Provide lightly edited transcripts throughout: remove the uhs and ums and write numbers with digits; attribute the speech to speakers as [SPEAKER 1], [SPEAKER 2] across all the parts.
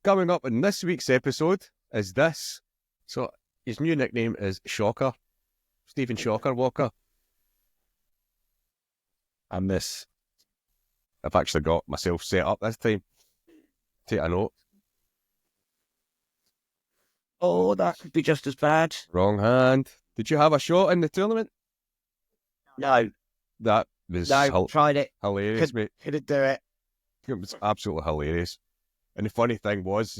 [SPEAKER 1] Coming up in this week's episode is this. So his new nickname is Shocker. Stephen Shocker Walker.
[SPEAKER 2] And this.
[SPEAKER 1] I've actually got myself set up this time. Take a note.
[SPEAKER 3] Oh, that could be just as bad.
[SPEAKER 1] Wrong hand. Did you have a shot in the tournament?
[SPEAKER 3] No.
[SPEAKER 1] That was
[SPEAKER 3] Tried it.
[SPEAKER 1] hilarious, mate.
[SPEAKER 3] Couldn't do it.
[SPEAKER 1] It was absolutely hilarious. And the funny thing was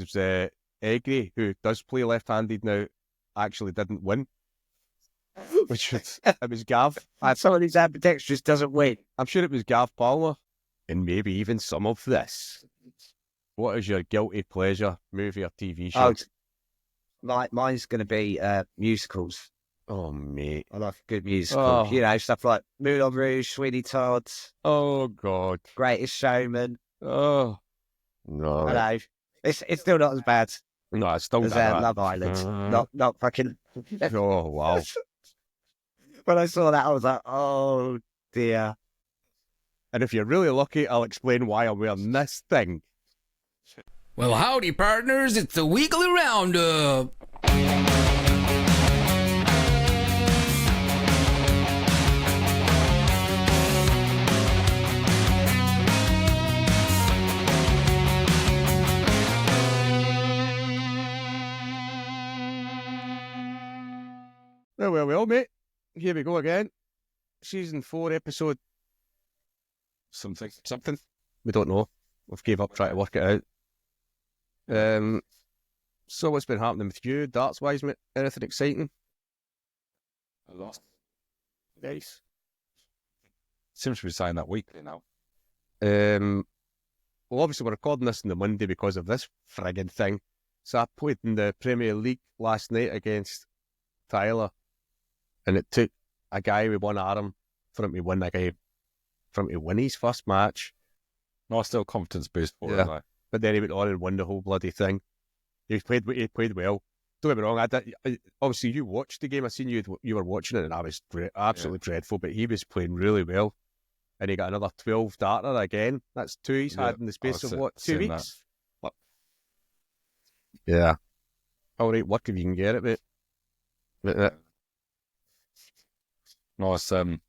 [SPEAKER 1] Egri, who does play left-handed now, actually didn't win. Which was, it was Gav.
[SPEAKER 3] Some of these ambidextrous doesn't win.
[SPEAKER 1] I'm sure it was Gav Palmer. And maybe even some of this. What is your guilty pleasure movie or TV show?
[SPEAKER 3] Mine's going to be musicals.
[SPEAKER 1] Oh, mate.
[SPEAKER 3] I like a good musical.
[SPEAKER 1] Oh.
[SPEAKER 3] You know, stuff like Moulin Rouge, Sweeney Todd.
[SPEAKER 1] Oh, God.
[SPEAKER 3] Greatest Showman.
[SPEAKER 1] Oh. No.
[SPEAKER 3] I know. It's still not as bad
[SPEAKER 1] No, it's still
[SPEAKER 3] as Love Island. Not fucking...
[SPEAKER 1] Oh, wow.
[SPEAKER 3] When I saw that, I was like, oh, dear.
[SPEAKER 1] And if you're really lucky, I'll explain why I'm wearing this thing.
[SPEAKER 4] Well, howdy, partners. It's the Weekly Roundup.
[SPEAKER 1] Well, mate. Here we go again. Season 4, episode... Something. We don't know. We've gave up trying to work it out. So what's been happening with you, darts-wise, mate? Anything exciting?
[SPEAKER 2] A lot.
[SPEAKER 1] Nice.
[SPEAKER 2] Seems to be saying that weekly now.
[SPEAKER 1] Well, obviously we're recording this on the Monday because of this friggin' thing. So I played in the Premier League last night against Tyler, and it took a guy with one arm for him to win his first match.
[SPEAKER 2] Nice little confidence boost for him, though.
[SPEAKER 1] But then he went on and won the whole bloody thing. He played well. Don't get me wrong. Obviously, you watched the game. I seen you were watching it, and I was absolutely dreadful. But he was playing really well, and he got another 12 darter again. That's 2 he's had in the space of 2 weeks. Yeah. All right, work if you can get it, mate.
[SPEAKER 2] Nice. To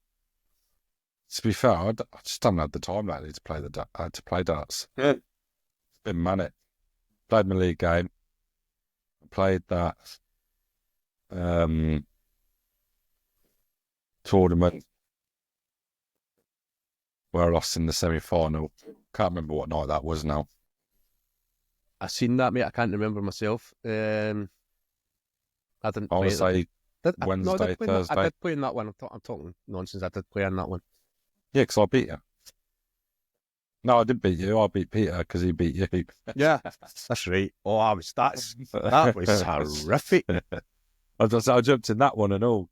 [SPEAKER 2] be fair, I just haven't had the time lately to play darts.
[SPEAKER 1] Yeah.
[SPEAKER 2] It's been manic. Played my league game. Played that tournament where I lost in the semi-final. Can't remember what night that was now.
[SPEAKER 1] I seen that, mate. I can't remember myself. I didn't.
[SPEAKER 2] I want to say Wednesday, Thursday.
[SPEAKER 1] I did play in that one. I'm talking nonsense. I did play in that one.
[SPEAKER 2] Yeah, because I beat you. No, I didn't beat you. I beat Peter because he beat you.
[SPEAKER 1] Yeah, that's right. Oh, that was horrific.
[SPEAKER 2] I jumped in that one and all.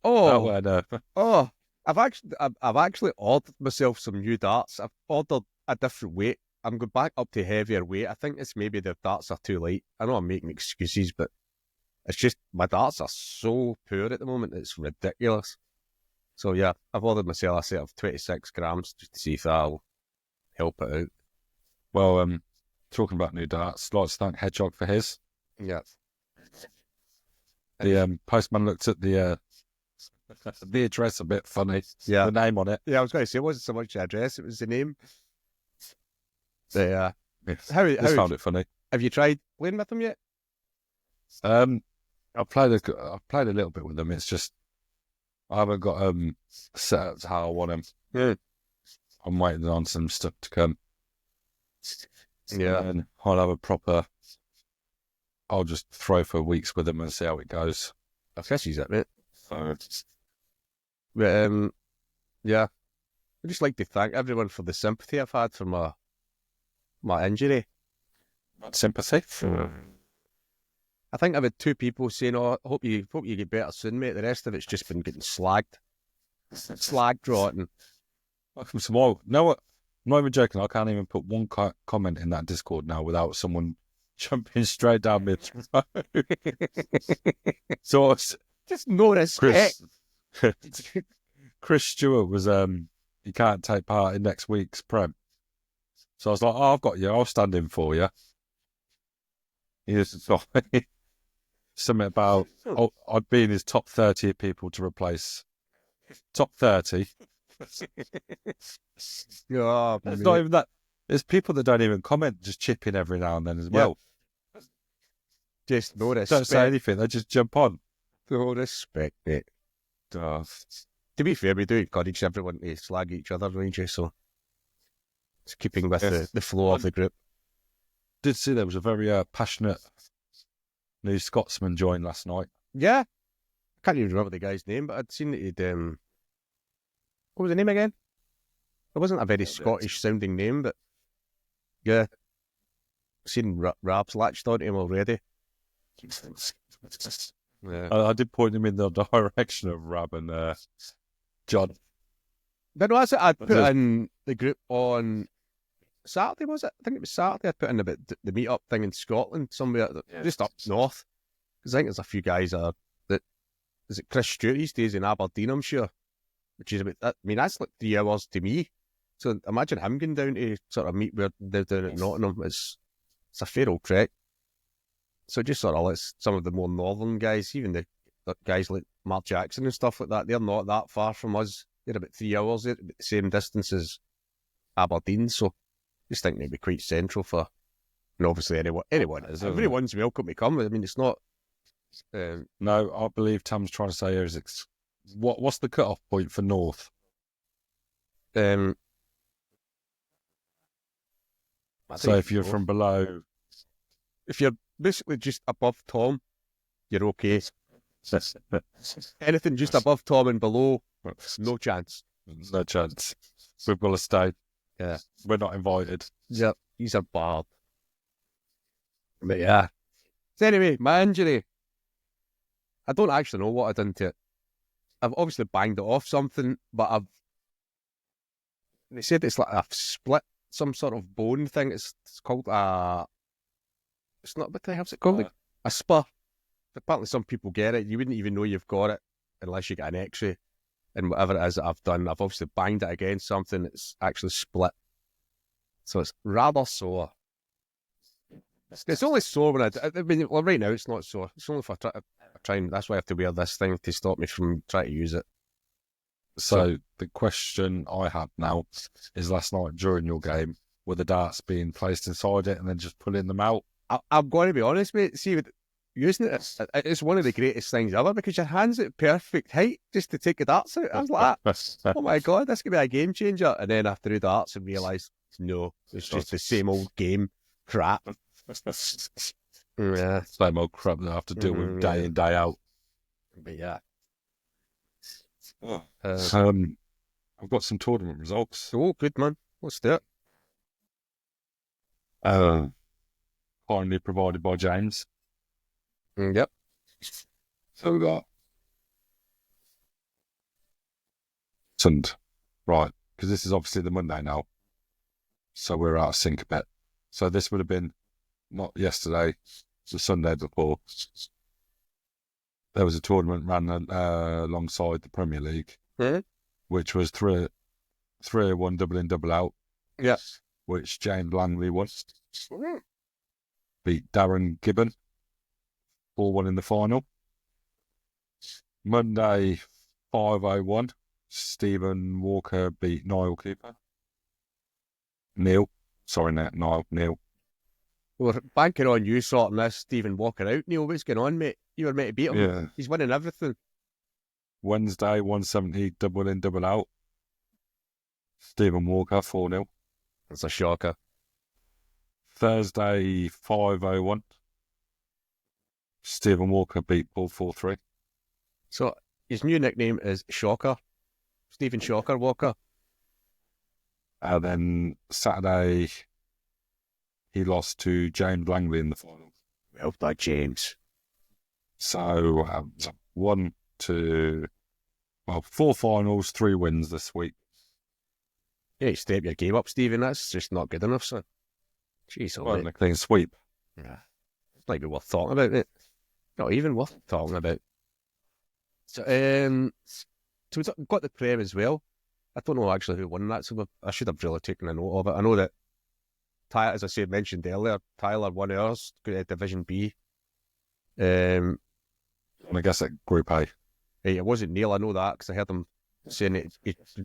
[SPEAKER 1] I've actually ordered myself some new darts. I've ordered a different weight. I'm going back up to heavier weight. I think it's maybe the darts are too light. I know I'm making excuses, but it's just my darts are so poor at the moment. It's ridiculous. So yeah, I've ordered myself a set of 26 grams just to see if that'll help it out.
[SPEAKER 2] Well, talking about new darts, I'd like to thank Hedgehog for his.
[SPEAKER 1] Yeah.
[SPEAKER 2] The postman looked at the address a bit funny.
[SPEAKER 1] Yeah.
[SPEAKER 2] The name on it.
[SPEAKER 1] Yeah, I was going to say it wasn't so much the address, it was the name.
[SPEAKER 2] Yes.
[SPEAKER 1] How
[SPEAKER 2] found it funny.
[SPEAKER 1] Have you tried playing with them yet?
[SPEAKER 2] I've played a little bit with them. It's just I haven't got set up to how I want them.
[SPEAKER 1] Yeah.
[SPEAKER 2] I'm waiting on some stuff to come.
[SPEAKER 1] Yeah.
[SPEAKER 2] And I'll have a proper. I'll just throw for weeks with them and see how it goes.
[SPEAKER 1] I guess he's it, mate.
[SPEAKER 2] So,
[SPEAKER 1] But yeah, I'd just like to thank everyone for the sympathy I've had for my injury.
[SPEAKER 2] sympathy.
[SPEAKER 1] I think I've had 2 people saying, "Oh, hope you get better soon, mate." The rest of it's just been getting slagged, rotten.
[SPEAKER 2] Small. No, I'm not even joking. I can't even put one comment in that Discord now without someone jumping straight down mid throat. So
[SPEAKER 1] Just no respect.
[SPEAKER 2] Chris Stewart was he can't take part in next week's Prem. So I was like, oh, I've got you. I'll stand in for you. He was like, something about, I'd be in his top 30 of people to replace. Top 30?
[SPEAKER 1] Yeah,
[SPEAKER 2] It's not even that. There's people that don't even comment, just chip in every now and then as well.
[SPEAKER 1] just no
[SPEAKER 2] Don't say
[SPEAKER 1] respect.
[SPEAKER 2] anything, they just jump on.
[SPEAKER 1] No respect, mate. To be fair, we do encourage everyone to slag each other, don't you? So it's keeping with the flow of the group.
[SPEAKER 2] Did see there was a very passionate new Scotsman join last night.
[SPEAKER 1] Yeah. I can't even remember the guy's name, but I'd seen that he'd what was the name again? It wasn't a very Scottish sounding name, but yeah. Seen Rab's latched onto him already. Yeah.
[SPEAKER 2] I did point him in the direction of Rab and John.
[SPEAKER 1] But no, that's it. I'd put in the group on Saturday, was it? I think it was Saturday. I'd put in about the meet-up thing in Scotland, somewhere just up north. Because I think there's a few guys that is it Chris Stewart these days in Aberdeen, I'm sure. Which is about, I mean, that's like 3 hours to me. So imagine him going down to sort of meet where they're down at Nottingham. It's a fair old trek. So just sort of lets some of the more northern guys, even the guys like Mark Jackson and stuff like that, they're not that far from us. They're about 3 hours, they're about the same distance as Aberdeen. So just think they'd be quite central for, and obviously anyone. Everyone's welcome to come. I mean, it's not.
[SPEAKER 2] No, I believe Tam's trying to say here is what's the cut-off point for North?
[SPEAKER 1] So
[SPEAKER 2] if you're from below,
[SPEAKER 1] if you're basically just above Tom, you're okay. Anything just above Tom and below, no chance.
[SPEAKER 2] No chance. We've got to stay.
[SPEAKER 1] Yeah,
[SPEAKER 2] we're not invited.
[SPEAKER 1] Yep, these are bad. But yeah. So anyway, my injury. I don't actually know what I done to it. I've obviously banged it off something, but they said it's like I've split some sort of bone thing. It's called it's not, what the hell's it called? A spur. Apparently some people get it. You wouldn't even know you've got it unless you get an x-ray. And whatever it is that I've done, I've obviously banged it against something that's actually split. So it's rather sore. It's only sore when I mean, well, right now it's not sore. It's only if I try and, that's why I have to wear this thing to stop me from trying to use it.
[SPEAKER 2] So the question I have now is, last night during your game, were the darts being placed inside it and then just pulling them out?
[SPEAKER 1] I'm going to be honest, mate. See, with using it's one of the greatest things ever, because your hand's at perfect height just to take the darts out. I was like, oh my God, this could be a game changer. And then I threw darts and realised, no, it's just the same old game crap. Yeah.
[SPEAKER 2] Same old crap that I have to deal with day in, day out.
[SPEAKER 1] But yeah.
[SPEAKER 2] I've got some tournament results.
[SPEAKER 1] Oh, good, man. Let's do
[SPEAKER 2] it. Kindly provided by James.
[SPEAKER 1] Yep.
[SPEAKER 2] So we got Sund, right? Because this is obviously the Monday now, so we're out of sync a bit. So this would have been not yesterday, it's the Sunday before. There was a tournament ran alongside the Premier League, which was 3-1 double in, double out.
[SPEAKER 1] Yeah.
[SPEAKER 2] Which James Langley won. Beat Darren Gibbon 4-1 in the final. Monday 5-0-1. Stephen Walker beat Niall Cooper. Neil.
[SPEAKER 1] We're banking on you sorting this Stephen Walker out. Neil, what's going on, mate? You were meant to beat him.
[SPEAKER 2] Yeah.
[SPEAKER 1] He's winning everything.
[SPEAKER 2] Wednesday 170 double in, double out. Stephen Walker 4-0.
[SPEAKER 1] That's a shocker.
[SPEAKER 2] Thursday 5-0-1. Stephen Walker beat Paul 4-3.
[SPEAKER 1] So his new nickname is Shocker. Stephen Shocker Walker.
[SPEAKER 2] And then Saturday he lost to James Langley in the final.
[SPEAKER 1] Well done, James.
[SPEAKER 2] So 4 finals, 3 wins this week.
[SPEAKER 1] Yeah, you step your game up, Stephen. That's just not good enough, son. Jeez,
[SPEAKER 2] Well, a clean sweep.
[SPEAKER 1] Yeah. It's not even worth talking about, it. Not even worth talking about. So, we've got the Prem as well. I don't know actually who won that, so I should have really taken a note of it. I know that Tyler, as I said, mentioned earlier, Tyler won ours, Division B.
[SPEAKER 2] And I guess at Group A.
[SPEAKER 1] It wasn't Neil, I know that, because I heard him saying it's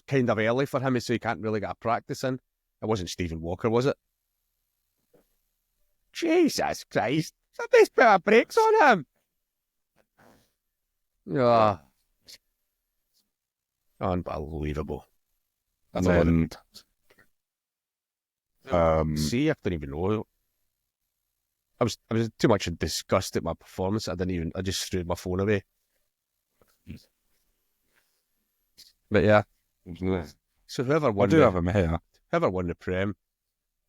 [SPEAKER 1] kind of early for him, so he can't really get a practice in. It wasn't Stephen Walker, was it? Jesus Christ. Somebody's put a brakes on him. Yeah. Unbelievable.
[SPEAKER 2] And then...
[SPEAKER 1] See, I don't even know. I was too much in disgust at my performance. I just threw my phone away. But yeah. So whoever won
[SPEAKER 2] have him here.
[SPEAKER 1] Whoever won the Prem,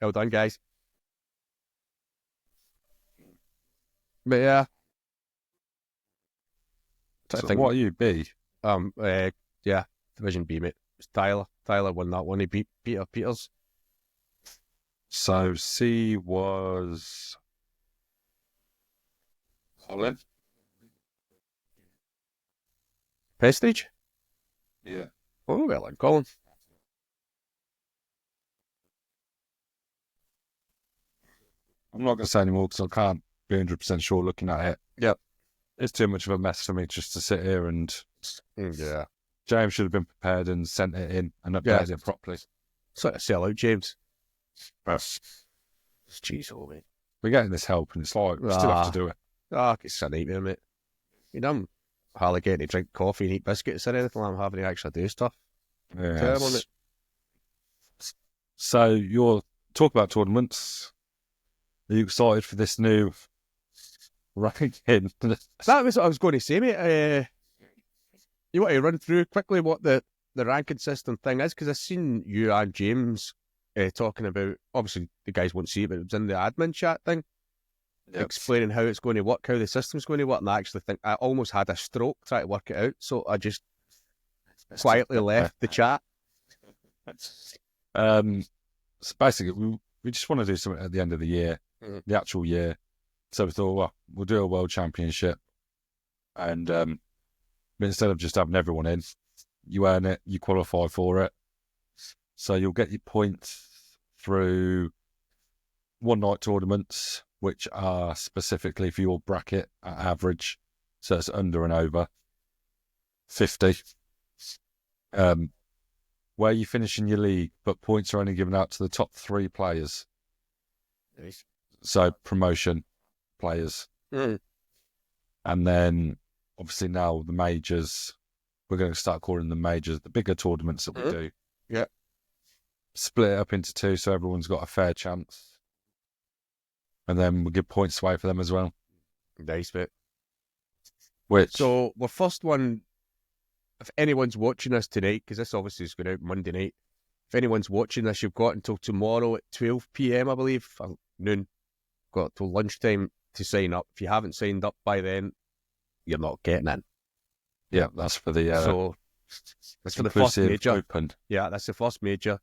[SPEAKER 1] well done, guys. But yeah.
[SPEAKER 2] So what are you, B?
[SPEAKER 1] Yeah, Division B, mate. It's Tyler. Tyler won that one. He beat Peter Peters.
[SPEAKER 2] So C was Colin.
[SPEAKER 1] Prestige?
[SPEAKER 2] Yeah.
[SPEAKER 1] Oh, well done, Colin.
[SPEAKER 2] I'm not going to say anymore because I can't be 100% sure looking at it.
[SPEAKER 1] Yep.
[SPEAKER 2] It's too much of a mess for me just to sit here and...
[SPEAKER 1] Yeah.
[SPEAKER 2] James should have been prepared and sent it in and updated it properly.
[SPEAKER 1] Sort of sell out, James.
[SPEAKER 2] But
[SPEAKER 1] Jeez, oh, mate.
[SPEAKER 2] we're getting this help and it's like, we still have to do it.
[SPEAKER 1] It's a nightmare, mate. I'm hardly getting to drink coffee and eat biscuits or anything. I'm having to actually do stuff. Terrible, mate.
[SPEAKER 2] So you're talk about tournaments. Are you excited for this new ranking?
[SPEAKER 1] That was what I was going to say, mate. You want to run through quickly what the ranking system thing is? Because I've seen you and James talking about, obviously the guys won't see it, but it was in the admin chat thing, explaining how it's going to work, how the system's going to work, and I actually think I almost had a stroke trying to work it out, so I just quietly left the chat.
[SPEAKER 2] So basically, we just want to do something at the end of the year, the actual year. So we thought, well, we'll do a world championship, and instead of just having everyone in, you earn it, you qualify for it. So you'll get your points through one-night tournaments, which are specifically for your bracket at average. So it's under and over 50. Where you finish in your league, but points are only given out to the top 3 players.
[SPEAKER 1] Nice.
[SPEAKER 2] So promotion players. And then obviously now the majors, we're going to start calling them majors, the bigger tournaments that we do.
[SPEAKER 1] Yeah.
[SPEAKER 2] Split it up into 2 so everyone's got a fair chance. And then we'll give points away for them as well.
[SPEAKER 1] Nice bit.
[SPEAKER 2] Which...
[SPEAKER 1] So, our first one, if anyone's watching us tonight, because this obviously is going out Monday night, if anyone's watching this, you've got until tomorrow at 12 p.m, I believe, or noon, got till lunchtime to sign up. If you haven't signed up by then, you're not getting in.
[SPEAKER 2] Yeah, that's for the...
[SPEAKER 1] so, that's for the first major.
[SPEAKER 2] Open.
[SPEAKER 1] Yeah, that's the first major.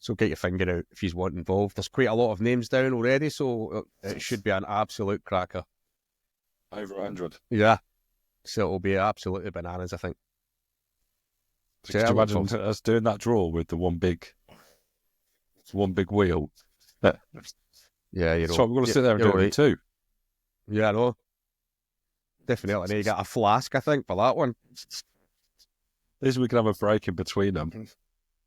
[SPEAKER 1] So get your finger out if you want involved. There's quite a lot of names down already, so it should be an absolute cracker.
[SPEAKER 2] Over 100.
[SPEAKER 1] Yeah. So it'll be absolutely bananas, I think.
[SPEAKER 2] Could you imagine us doing that draw with the one big wheel?
[SPEAKER 1] Yeah, you know.
[SPEAKER 2] So we're going to sit there and do it too.
[SPEAKER 1] Yeah, I know. Definitely. And you got a flask, I think, for that one.
[SPEAKER 2] At least we can have a break in between them.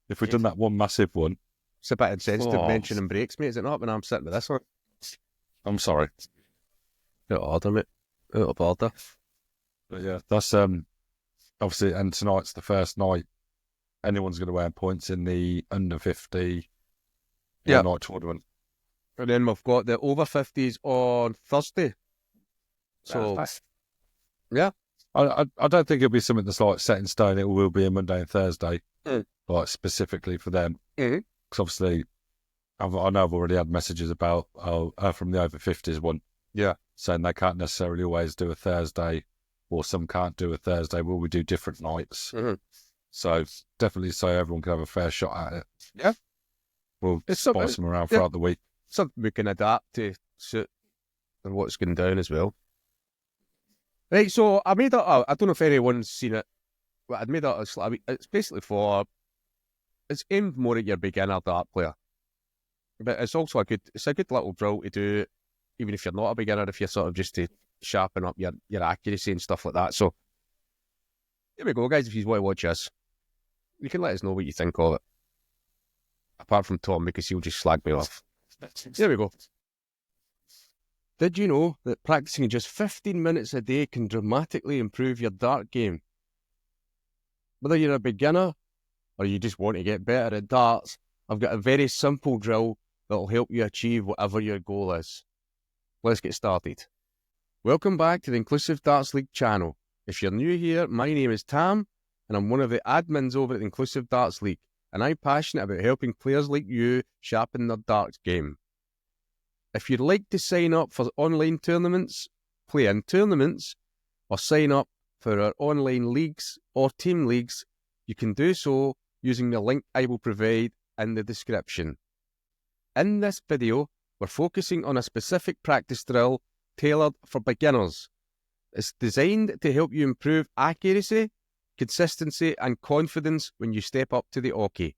[SPEAKER 2] If we'd done that one massive one.
[SPEAKER 1] It's a bit insensitive mentioning breaks, mate, is it not? When I'm sitting with this one.
[SPEAKER 2] I'm sorry.
[SPEAKER 1] Out of order, mate. Out of order.
[SPEAKER 2] But yeah, that's obviously, and tonight's the first night anyone's going to earn points in the under 50 night tournament.
[SPEAKER 1] And then we've got the over 50s on Thursday. So, yeah.
[SPEAKER 2] I don't think it'll be something that's like set in stone. It will be a Monday and Thursday, like specifically for them. Because obviously, I know I've already had messages about from the over 50s one.
[SPEAKER 1] Yeah.
[SPEAKER 2] Saying they can't necessarily always do a Thursday, or some can't do a Thursday. Will we do different nights? So definitely, so everyone can have a fair shot at it.
[SPEAKER 1] Yeah.
[SPEAKER 2] We'll spice them around throughout the week.
[SPEAKER 1] Something we can adapt to suit what's going down as well. Right, so I made I don't know if anyone's seen it, but I'd made it's basically it's aimed more at your beginner dart player. But it's also a good little drill to do, even if you're not a beginner, if you're sort of just to sharpen up your accuracy and stuff like that. So here we go, guys. If you want to watch us, you can let us know what you think of it. Apart from Tom, because he'll just slag me off. Here we go. Did you know that practicing just 15 minutes a day can dramatically improve your dart game? Whether you're a beginner or you just want to get better at darts, I've got a very simple drill that will help you achieve whatever your goal is. Let's get started. Welcome back to the Inclusive Darts League channel. If you're new here, my name is Tam, and I'm one of the admins over at the Inclusive Darts League, and I'm passionate about helping players like you sharpen their darts game. If you'd like to sign up for online tournaments, play in tournaments, or sign up for our online leagues or team leagues, you can do so using the link I will provide in the description. In this video, we're focusing on a specific practice drill tailored for beginners. It's designed to help you improve accuracy, consistency and confidence when you step up to the oche.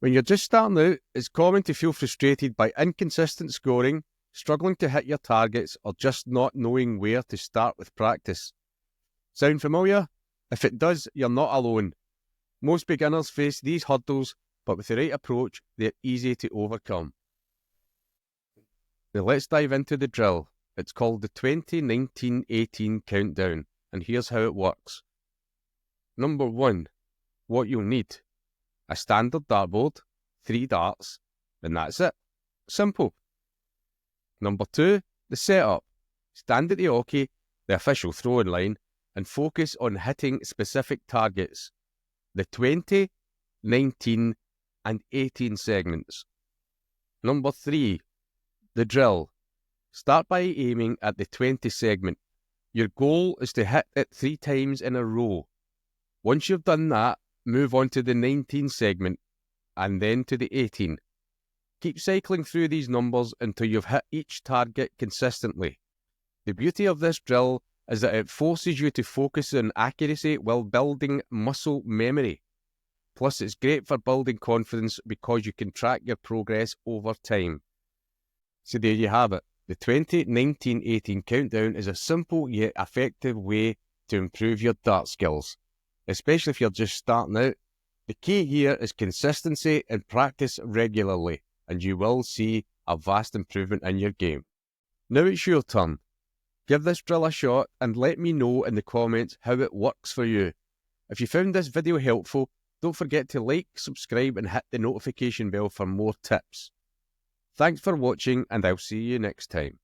[SPEAKER 1] When you're just starting out, it's common to feel frustrated by inconsistent scoring, struggling to hit your targets, or just not knowing where to start with practice. Sound familiar? If it does, you're not alone. Most beginners face these hurdles, but with the right approach, they're easy to overcome. Now let's dive into the drill. It's called the 20-19-18 countdown, and here's how it works. Number 1, what you'll need. A standard dartboard, 3 darts, and that's it. Simple. Number 2, the setup. Stand at the oche, the official throwing line, and focus on hitting specific targets. The 20, 19, and 18 segments. Number 3, the drill. Start by aiming at the 20 segment. Your goal is to hit it 3 times in a row. Once you've done that, move on to the 19 segment, and then to the 18. Keep cycling through these numbers until you've hit each target consistently. The beauty of this drill is that it forces you to focus on accuracy while building muscle memory. Plus, it's great for building confidence because you can track your progress over time. So there you have it. The 20-19-18 countdown is a simple yet effective way to improve your dart skills, especially if you're just starting out. The key here is consistency and practice regularly, and you will see a vast improvement in your game. Now it's your turn. Give this drill a shot and let me know in the comments how it works for you. If you found this video helpful, don't forget to like, subscribe and hit the notification bell for more tips. Thanks for watching, and I'll see you next time.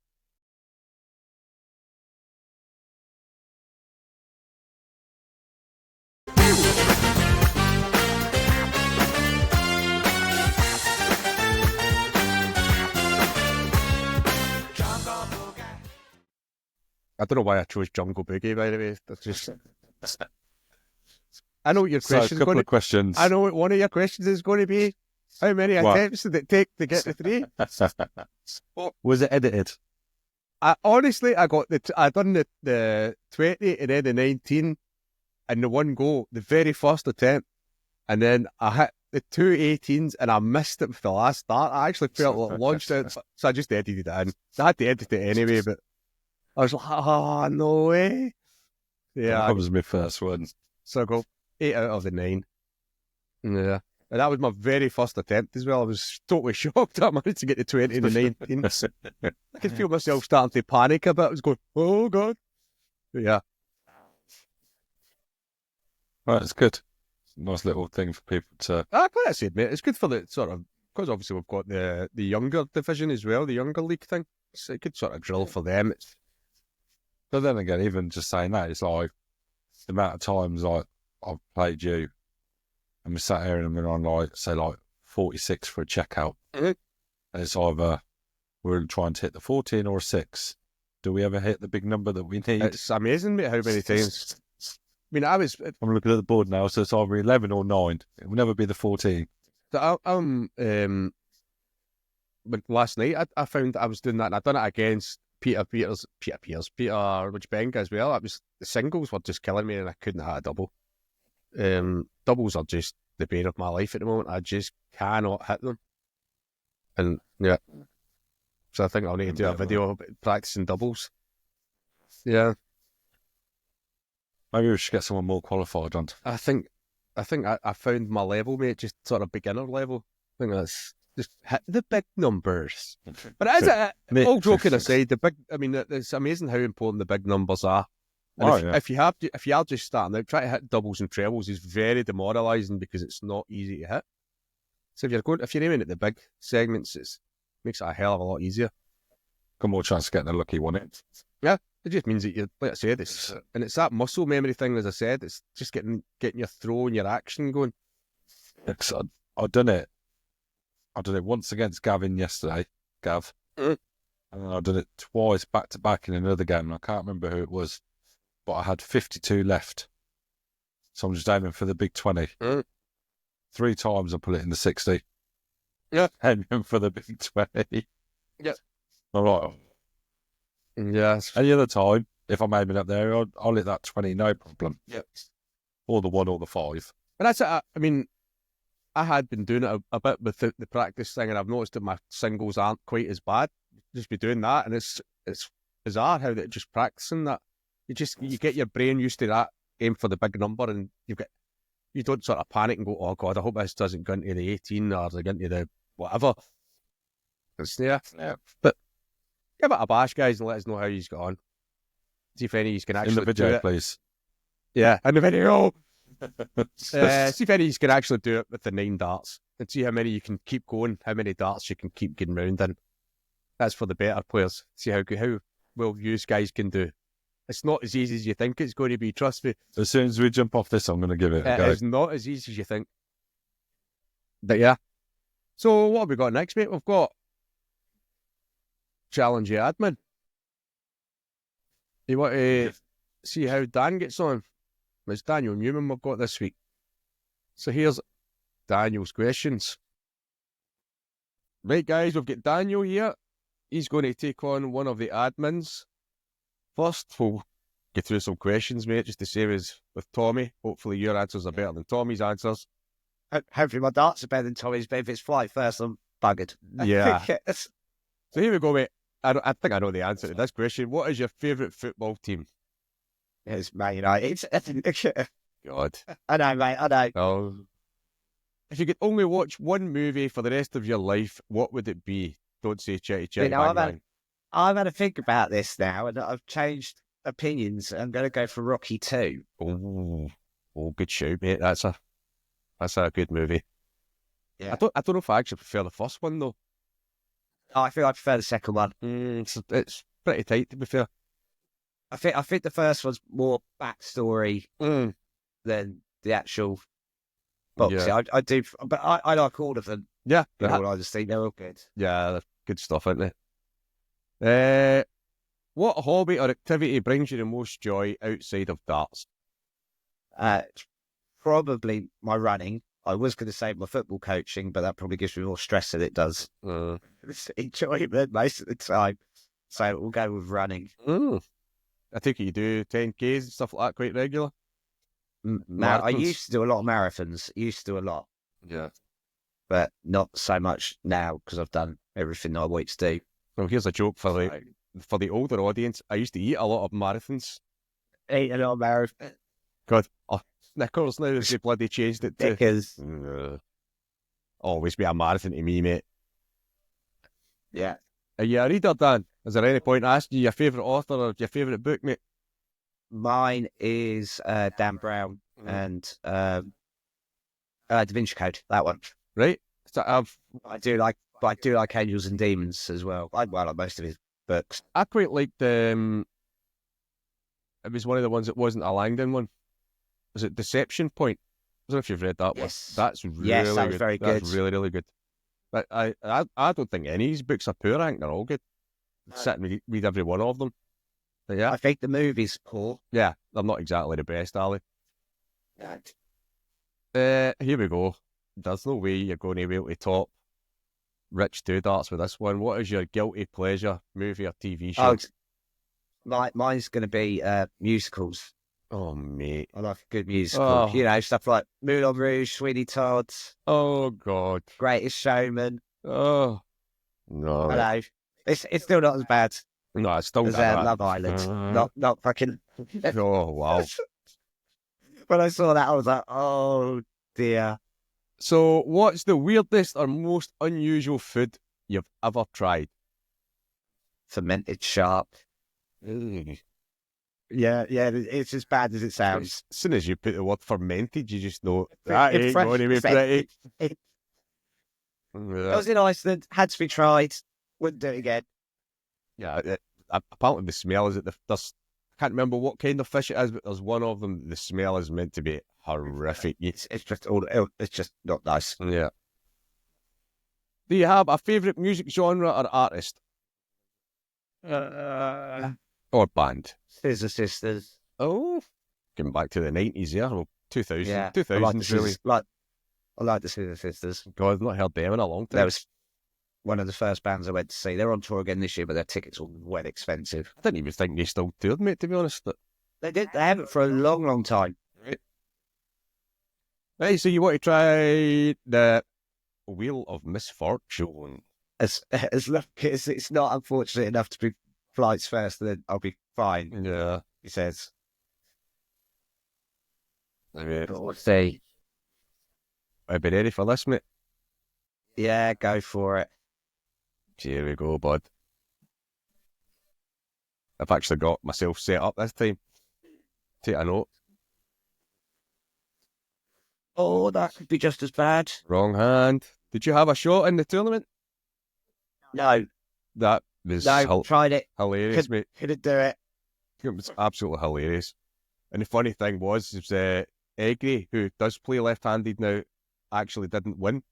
[SPEAKER 1] I don't know why I chose Jungle Boogie, by the way. That's just... I know what your question's going to...
[SPEAKER 2] questions.
[SPEAKER 1] I know what one of your questions is going to be. How many attempts did it take to get the 3?
[SPEAKER 2] Was it edited?
[SPEAKER 1] I done the 20 and then the 19 in the one go, the very first attempt. And then I hit the 2 18s and I missed it with the last start. I actually felt like it launched out, so I just edited it in. I had to edit it anyway, but I was like, oh, no way. Yeah.
[SPEAKER 2] That was my first one.
[SPEAKER 1] So I got 8 out of the 9. Yeah. And that was my very first attempt as well. I was totally shocked I managed to get the 20 and the 19. I could feel myself starting to panic a bit. I was going, oh, God. But yeah.
[SPEAKER 2] Right, it's good. Nice little thing for people to...
[SPEAKER 1] I quite say, mate. It's good for the sort of... Because obviously we've got the younger division as well, the younger league thing. It's a good sort of drill for them.
[SPEAKER 2] But then again, even just saying that, it's like the amount of times like I've played you and we sat here and we're on like, say like 46 for a checkout.
[SPEAKER 1] Mm-hmm.
[SPEAKER 2] And it's either we're trying to hit the 14 or a 6. Do we ever hit the big number that we need?
[SPEAKER 1] It's amazing, mate, how many times. I mean, I'm
[SPEAKER 2] looking at the board now, so it's either 11 or 9. It will never be the 14.
[SPEAKER 1] So but last night I found I was doing that, and I done it against Peter Benga as well. The singles were just killing me, and I couldn't hit a double. Doubles are just the bane of my life at the moment. I just cannot hit them. And yeah, so I think I'll need to do a video about practicing doubles. Yeah,
[SPEAKER 2] Maybe we should get someone more qualified on.
[SPEAKER 1] I think I found my level, mate, just sort of beginner level. I think that's just hit the big numbers. But as all joking aside, it's amazing how important the big numbers are. And if you are just starting out, try to hit doubles and trebles is very demoralising because it's not easy to hit. So if you're aiming at the big segments, it makes it a hell of a lot easier.
[SPEAKER 2] Got more chance of getting a lucky one in.
[SPEAKER 1] Yeah, it just means that you, like I said, it's that muscle memory thing. As I said, it's just getting your throw and your action going.
[SPEAKER 2] I've done it. I did it once against Gavin yesterday, Gav, and I did it twice back to back in another game. And I can't remember who it was, but I had 52 left, so I'm just aiming for the big 20. 3 times I put it in the 60.
[SPEAKER 1] Yeah,
[SPEAKER 2] aiming for the big 20.
[SPEAKER 1] Yeah,
[SPEAKER 2] I'm like,
[SPEAKER 1] yes.
[SPEAKER 2] Any other time, if I'm aiming up there, I'll hit that 20, no problem.
[SPEAKER 1] Yep.
[SPEAKER 2] Or the 1 or the 5.
[SPEAKER 1] But that's it. I mean, I had been doing it a bit with the practice thing, and I've noticed that my singles aren't quite as bad. Just be doing that, and it's bizarre how that just practicing that. You get your brain used to that, aim for the big number, and you don't sort of panic and go, oh God, I hope this doesn't go into the 18 or go into the whatever. It's yeah. But give it a bash, guys, and let us know how you've got on. See if any of you can actually
[SPEAKER 2] in the video,
[SPEAKER 1] do it.
[SPEAKER 2] please.
[SPEAKER 1] Yeah, in the video. See if any of you can actually do it with the 9 darts, and see how many you can keep going, how many darts you can keep getting round in. That's for the better players. See how well you guys can do. It's not as easy as you think it's going to be, trust me.
[SPEAKER 2] As soon as we jump off this, I'm going to give it a go.
[SPEAKER 1] It's not as easy as you think. But yeah. So what have we got next, mate? We've got Challenge Your Admin. You want to see how Dan gets on? It's Daniel Newman we've got this week. So here's Daniel's questions. Right, guys, we've got Daniel here. He's going to take on one of the admins. First, we'll get through some questions, mate, just to save us with Tommy. Hopefully your answers are better than Tommy's answers.
[SPEAKER 3] Hopefully my darts are better than Tommy's, but if it's flight first, I'm buggered.
[SPEAKER 1] Yeah. So here we go, mate. I think I know the answer to this question. What is your favourite football team?
[SPEAKER 3] It's Man United.
[SPEAKER 1] God.
[SPEAKER 3] I know, mate, I know.
[SPEAKER 1] Oh. If you could only watch one movie for the rest of your life, what would it be? Don't say Chetty Chetty Bang Bang.
[SPEAKER 3] I've had to think about this now, and I've changed opinions. I'm going to go for Rocky 2.
[SPEAKER 1] Oh, good shout, mate. That's a good movie.
[SPEAKER 3] Yeah.
[SPEAKER 1] I don't know if I actually prefer the first one though.
[SPEAKER 3] Oh, I think I prefer the second one.
[SPEAKER 1] It's pretty tight, to be fair.
[SPEAKER 3] I think the first one's more backstory than the actual boxing.
[SPEAKER 1] Yeah.
[SPEAKER 3] I do, but I like all of them.
[SPEAKER 1] Yeah,
[SPEAKER 3] I just think they're all good.
[SPEAKER 1] Yeah, they're good stuff, aren't they? What hobby or activity brings you the most joy outside of darts?
[SPEAKER 3] Probably my running. I was going to say my football coaching, but that probably gives me more stress than it does enjoyment most of the time. So we'll go with running.
[SPEAKER 1] I think you do 10Ks and stuff like that quite regular.
[SPEAKER 3] Now, I used to do a lot of marathons. Used to do a lot.
[SPEAKER 1] Yeah.
[SPEAKER 3] But not so much now because I've done everything that I want to do.
[SPEAKER 1] Well, here's a joke for the older audience. I used to eat a lot of marathons.
[SPEAKER 3] Eat a lot of marathons.
[SPEAKER 1] God, Snickers now they bloody changed it to
[SPEAKER 3] Snickers.
[SPEAKER 1] Always be a marathon to me, mate.
[SPEAKER 3] Yeah.
[SPEAKER 1] Are you a reader, Dan? Is there any point asking you your favourite author or your favourite book, mate?
[SPEAKER 3] Mine is Dan Brown and Da Vinci Code. That one,
[SPEAKER 1] right? So
[SPEAKER 3] I do like Angels and Demons as well. I like most of his books.
[SPEAKER 1] I quite liked it was one of the ones that wasn't a Langdon one. Was it Deception Point? I don't know if you've read that one. That's really
[SPEAKER 3] that was
[SPEAKER 1] good.
[SPEAKER 3] very good.
[SPEAKER 1] That's really, really good. But I don't think any of these books are poor. I think they're all good. Sit and read every one of them. But yeah,
[SPEAKER 3] I think the movie's poor.
[SPEAKER 1] Yeah, they're not exactly the best, are they? Here we go. There's no way you're going to be able to top Rich Two Darts with this one. What is your guilty pleasure movie or TV show?
[SPEAKER 3] Mine's going to be musicals.
[SPEAKER 1] Oh, mate.
[SPEAKER 3] I like a good musical. You know, stuff like Moulin Rouge, Sweeney Todd.
[SPEAKER 1] Oh, God.
[SPEAKER 3] Greatest Showman.
[SPEAKER 1] Oh. No,
[SPEAKER 3] I know. It's still not as bad
[SPEAKER 1] no, it's still
[SPEAKER 3] as
[SPEAKER 1] got that.
[SPEAKER 3] Love Island. Not fucking.
[SPEAKER 1] Oh, wow.
[SPEAKER 3] When I saw that, I was like, oh dear.
[SPEAKER 1] So, what's the weirdest or most unusual food you've ever tried?
[SPEAKER 3] Fermented shark.
[SPEAKER 1] Ugh.
[SPEAKER 3] Yeah, it's as bad as it sounds.
[SPEAKER 1] As soon as you put the word fermented, you just know
[SPEAKER 3] It-
[SPEAKER 1] that
[SPEAKER 3] it
[SPEAKER 1] ain't
[SPEAKER 3] fresh-
[SPEAKER 1] going to be
[SPEAKER 3] fermented.
[SPEAKER 1] pretty.
[SPEAKER 3] I
[SPEAKER 1] Yeah,
[SPEAKER 3] was in Iceland, had to be tried. Wouldn't do it again.
[SPEAKER 1] apparently the smell is there's I can't remember what kind of fish it is, but there's one of them. The smell is meant to be horrific.
[SPEAKER 3] It's just it's just not nice.
[SPEAKER 1] Yeah. Do you have a favourite music genre or artist or band?
[SPEAKER 3] Scissor Sisters.
[SPEAKER 1] Oh, getting back to the 90s, yeah, well, 2000,
[SPEAKER 3] Yeah,
[SPEAKER 1] 2000s really.
[SPEAKER 3] I like the Scissor Sisters.
[SPEAKER 1] God, I've not heard them in a long time.
[SPEAKER 3] That was one of the first bands I went to see. They're on tour again this year, but their tickets were well expensive.
[SPEAKER 1] I didn't even think they still toured, mate, to be honest.
[SPEAKER 3] They haven't for a long, long time.
[SPEAKER 1] Right, so you want to try the Wheel of Misfortune?
[SPEAKER 3] As long as it's not unfortunate enough to be flights first, then I'll be fine.
[SPEAKER 1] Yeah.
[SPEAKER 3] He says.
[SPEAKER 1] I mean,
[SPEAKER 3] We'll see.
[SPEAKER 1] I'd be ready for this, mate.
[SPEAKER 3] Yeah, go for it.
[SPEAKER 1] Here we go, bud. I've actually got myself set up this time. Take a note.
[SPEAKER 3] Oh, that could be just as bad.
[SPEAKER 1] Wrong hand. Did you have a shot in the tournament?
[SPEAKER 3] No,
[SPEAKER 1] That was
[SPEAKER 3] tried it.
[SPEAKER 1] hilarious, mate.
[SPEAKER 3] Couldn't do it.
[SPEAKER 1] It was absolutely hilarious. And the funny thing was Eggy, who does play left-handed now, actually didn't win.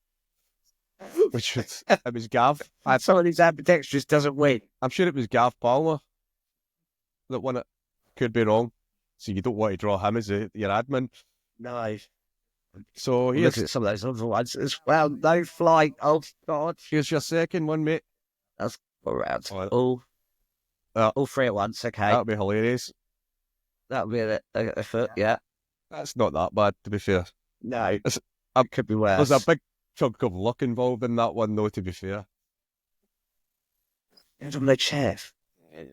[SPEAKER 1] Which was, it was Gav.
[SPEAKER 3] Someone who's ambidextrous doesn't win.
[SPEAKER 1] I'm sure it was Gav Palmer that won it. Could be wrong. So you don't want to draw him as your admin.
[SPEAKER 3] No.
[SPEAKER 1] So
[SPEAKER 3] Look
[SPEAKER 1] here's,
[SPEAKER 3] at some of those other ones as well. No flight. Oh, God.
[SPEAKER 1] here's your second one, mate.
[SPEAKER 3] That's all round.
[SPEAKER 1] Oh.
[SPEAKER 3] All three at once. Okay.
[SPEAKER 1] That'll be hilarious.
[SPEAKER 3] That'll be a foot. Yeah.
[SPEAKER 1] That's not that bad, to be fair.
[SPEAKER 3] No.
[SPEAKER 1] It's-
[SPEAKER 3] It could be worse.
[SPEAKER 1] There's a big chunk of luck involved in that one, though, to be fair.
[SPEAKER 3] It's on the chef.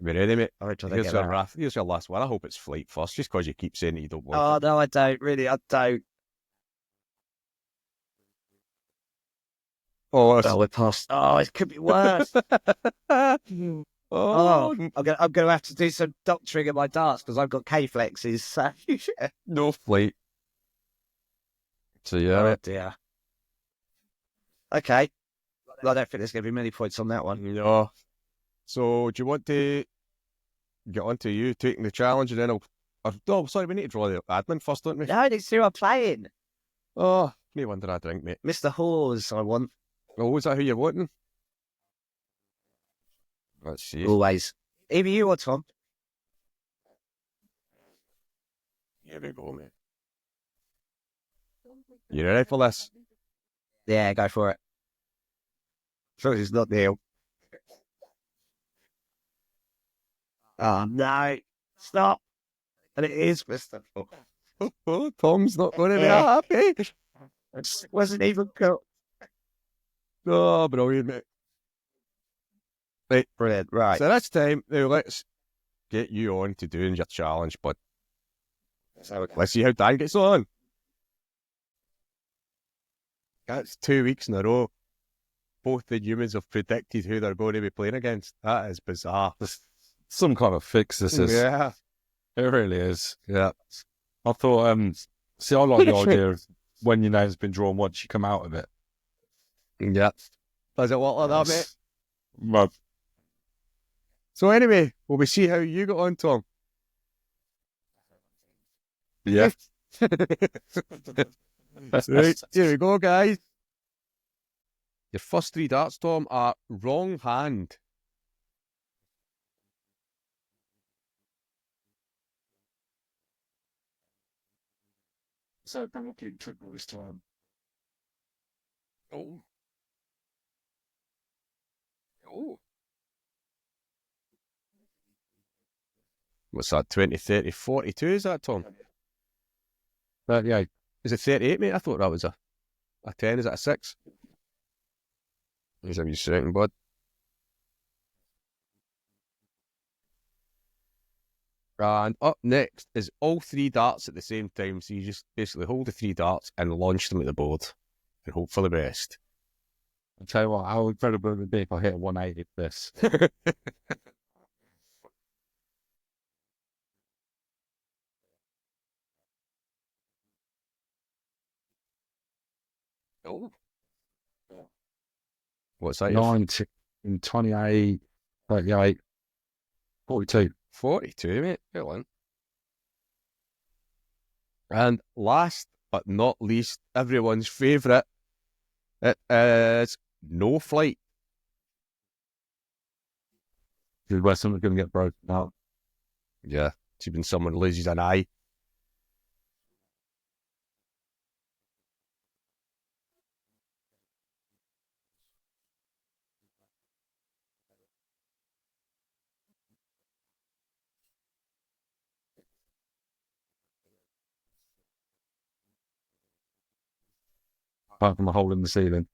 [SPEAKER 1] Be ready, mate.
[SPEAKER 3] I don't
[SPEAKER 1] Here's
[SPEAKER 3] get
[SPEAKER 1] your,
[SPEAKER 3] that.
[SPEAKER 1] here's your last one. I hope it's flight first, just because you keep saying that you don't
[SPEAKER 3] Oh,
[SPEAKER 1] want
[SPEAKER 3] no, I don't. Really, I don't.
[SPEAKER 1] it. Oh,
[SPEAKER 3] Oh, we're past. Oh, it could be worse.
[SPEAKER 1] oh,
[SPEAKER 3] I'm gonna have to do some doctoring at my darts because I've got K-flexes. So
[SPEAKER 1] no flight. So, yeah,
[SPEAKER 3] oh
[SPEAKER 1] mate.
[SPEAKER 3] dear. Okay. Well, I don't think there's going to be many points on that one.
[SPEAKER 1] No. So, do you want to get on to you taking the challenge and then oh, sorry, we need to draw the admin first, don't we?
[SPEAKER 3] No, it's who I'm playing.
[SPEAKER 1] Oh, no wonder I drink, mate.
[SPEAKER 3] Mr. Hawes, I want.
[SPEAKER 1] Oh, is that who you're wanting? Let's see.
[SPEAKER 3] Always. Either you or Tom.
[SPEAKER 1] Here we go, mate. You ready for this?
[SPEAKER 3] Yeah, go for it. So it's not Neil. Oh, no. Stop. And it is Mr. Hawes.
[SPEAKER 1] Oh, Tom's not going to be
[SPEAKER 3] Yeah.
[SPEAKER 1] happy.
[SPEAKER 3] It wasn't even cool.
[SPEAKER 1] Oh, brilliant, mate. Right.
[SPEAKER 3] Brilliant. Right.
[SPEAKER 1] So this time, now let's get you on to doing your challenge, bud. Let's see how Dan gets on. That's 2 weeks in a row. Both the humans have predicted who they're going to be playing against. That is bizarre.
[SPEAKER 2] Some kind of fix this is.
[SPEAKER 1] Yeah.
[SPEAKER 2] It really is.
[SPEAKER 1] Yeah.
[SPEAKER 2] I thought, see, I like the idea of when your name's been drawn once you come out of it.
[SPEAKER 1] Yeah. Does it work like that, mate?
[SPEAKER 2] Well,
[SPEAKER 1] So anyway, will we see how you got on, Tom?
[SPEAKER 2] yeah.
[SPEAKER 1] Right, here we go, guys. Your first three darts, Tom, are wrong hand.
[SPEAKER 2] So I'm looking triple this time.
[SPEAKER 1] Oh. Oh. What's that, 20, 30, 42, is that, Tom? 38. Is it 38, mate? I thought that was a 10. Is that a 6? Here's a wee second, bud. And up next is all 3 darts at the same time. So you just basically hold the 3 darts and launch them at the board and hope for the best.
[SPEAKER 2] I'll tell you what, how incredible it would be if I hit a 180 for this.
[SPEAKER 1] Oh. What's that?
[SPEAKER 2] 19, 28, 38, 42.
[SPEAKER 1] 42, mate. Well on. And last but not least, everyone's favourite, it is no flight.
[SPEAKER 2] This is where someone's going to get broken out.
[SPEAKER 1] Yeah, it's even someone loses an eye.
[SPEAKER 2] Apart from a hole in the ceiling.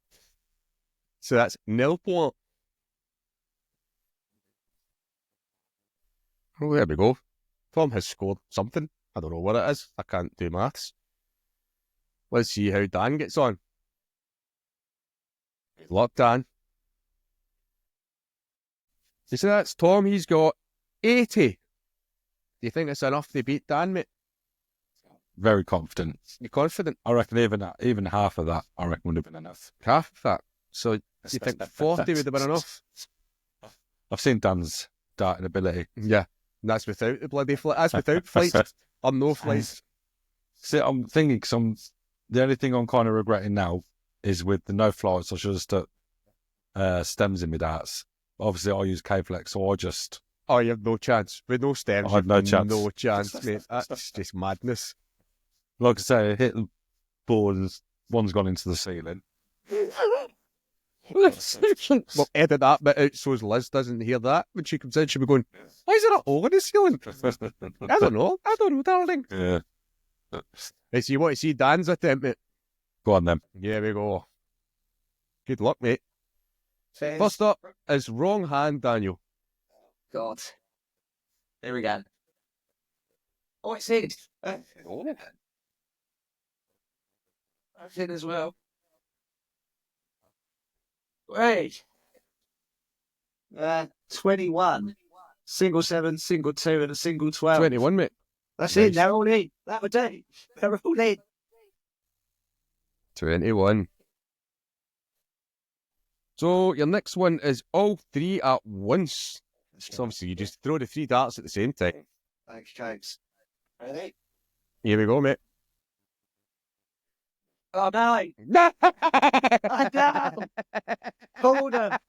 [SPEAKER 1] So that's nil point. Oh, there we go. Tom has scored something. I don't know what it is. I can't do maths. Let's see how Dan gets on. Good luck, Dan. You see, that's Tom. He's got 80. Do you think it's enough to beat Dan, mate?
[SPEAKER 2] Very confident.
[SPEAKER 1] You confident?
[SPEAKER 2] I reckon even half of that, I reckon would have been enough.
[SPEAKER 1] Half of that. So you think 40 would have been enough?
[SPEAKER 2] I've seen Dan's darting ability.
[SPEAKER 1] Yeah. And that's without the bloody flight. That's without flights. Or no flights.
[SPEAKER 2] See, I'm thinking, because the only thing I'm kind of regretting now is with the no flights, I should have stuck stems in my darts. Obviously, I use K-Flex, so I just...
[SPEAKER 1] Oh, you have no chance. With no stems,
[SPEAKER 2] I had no chance.
[SPEAKER 1] No chance, mate. That's just madness.
[SPEAKER 2] Like I say, I hit the board and one's gone into the ceiling.
[SPEAKER 1] Well, edit that bit out so Liz doesn't hear that. When she comes in, she'll be going, why is there a hole in the ceiling? I don't know, darling.
[SPEAKER 2] Yeah.
[SPEAKER 1] Hey, so you want to see Dan's attempt, mate?
[SPEAKER 2] Go on, then.
[SPEAKER 1] Here we go. Good luck, mate. First up is wrong hand, Daniel.
[SPEAKER 3] God. There we go. Oh, it's in. That's in as well. Wait. 21. Single 7, single 2, and a single 12.
[SPEAKER 1] 21, mate.
[SPEAKER 3] That's
[SPEAKER 1] Nice.
[SPEAKER 3] it. They're all in. That would do. They're all in.
[SPEAKER 1] 21. So your next one is all 3 at once. So obviously you just throw the 3 darts at the same time.
[SPEAKER 3] Thanks, James. Ready?
[SPEAKER 1] Here we go, mate.
[SPEAKER 3] Oh, no. I know. Hold them.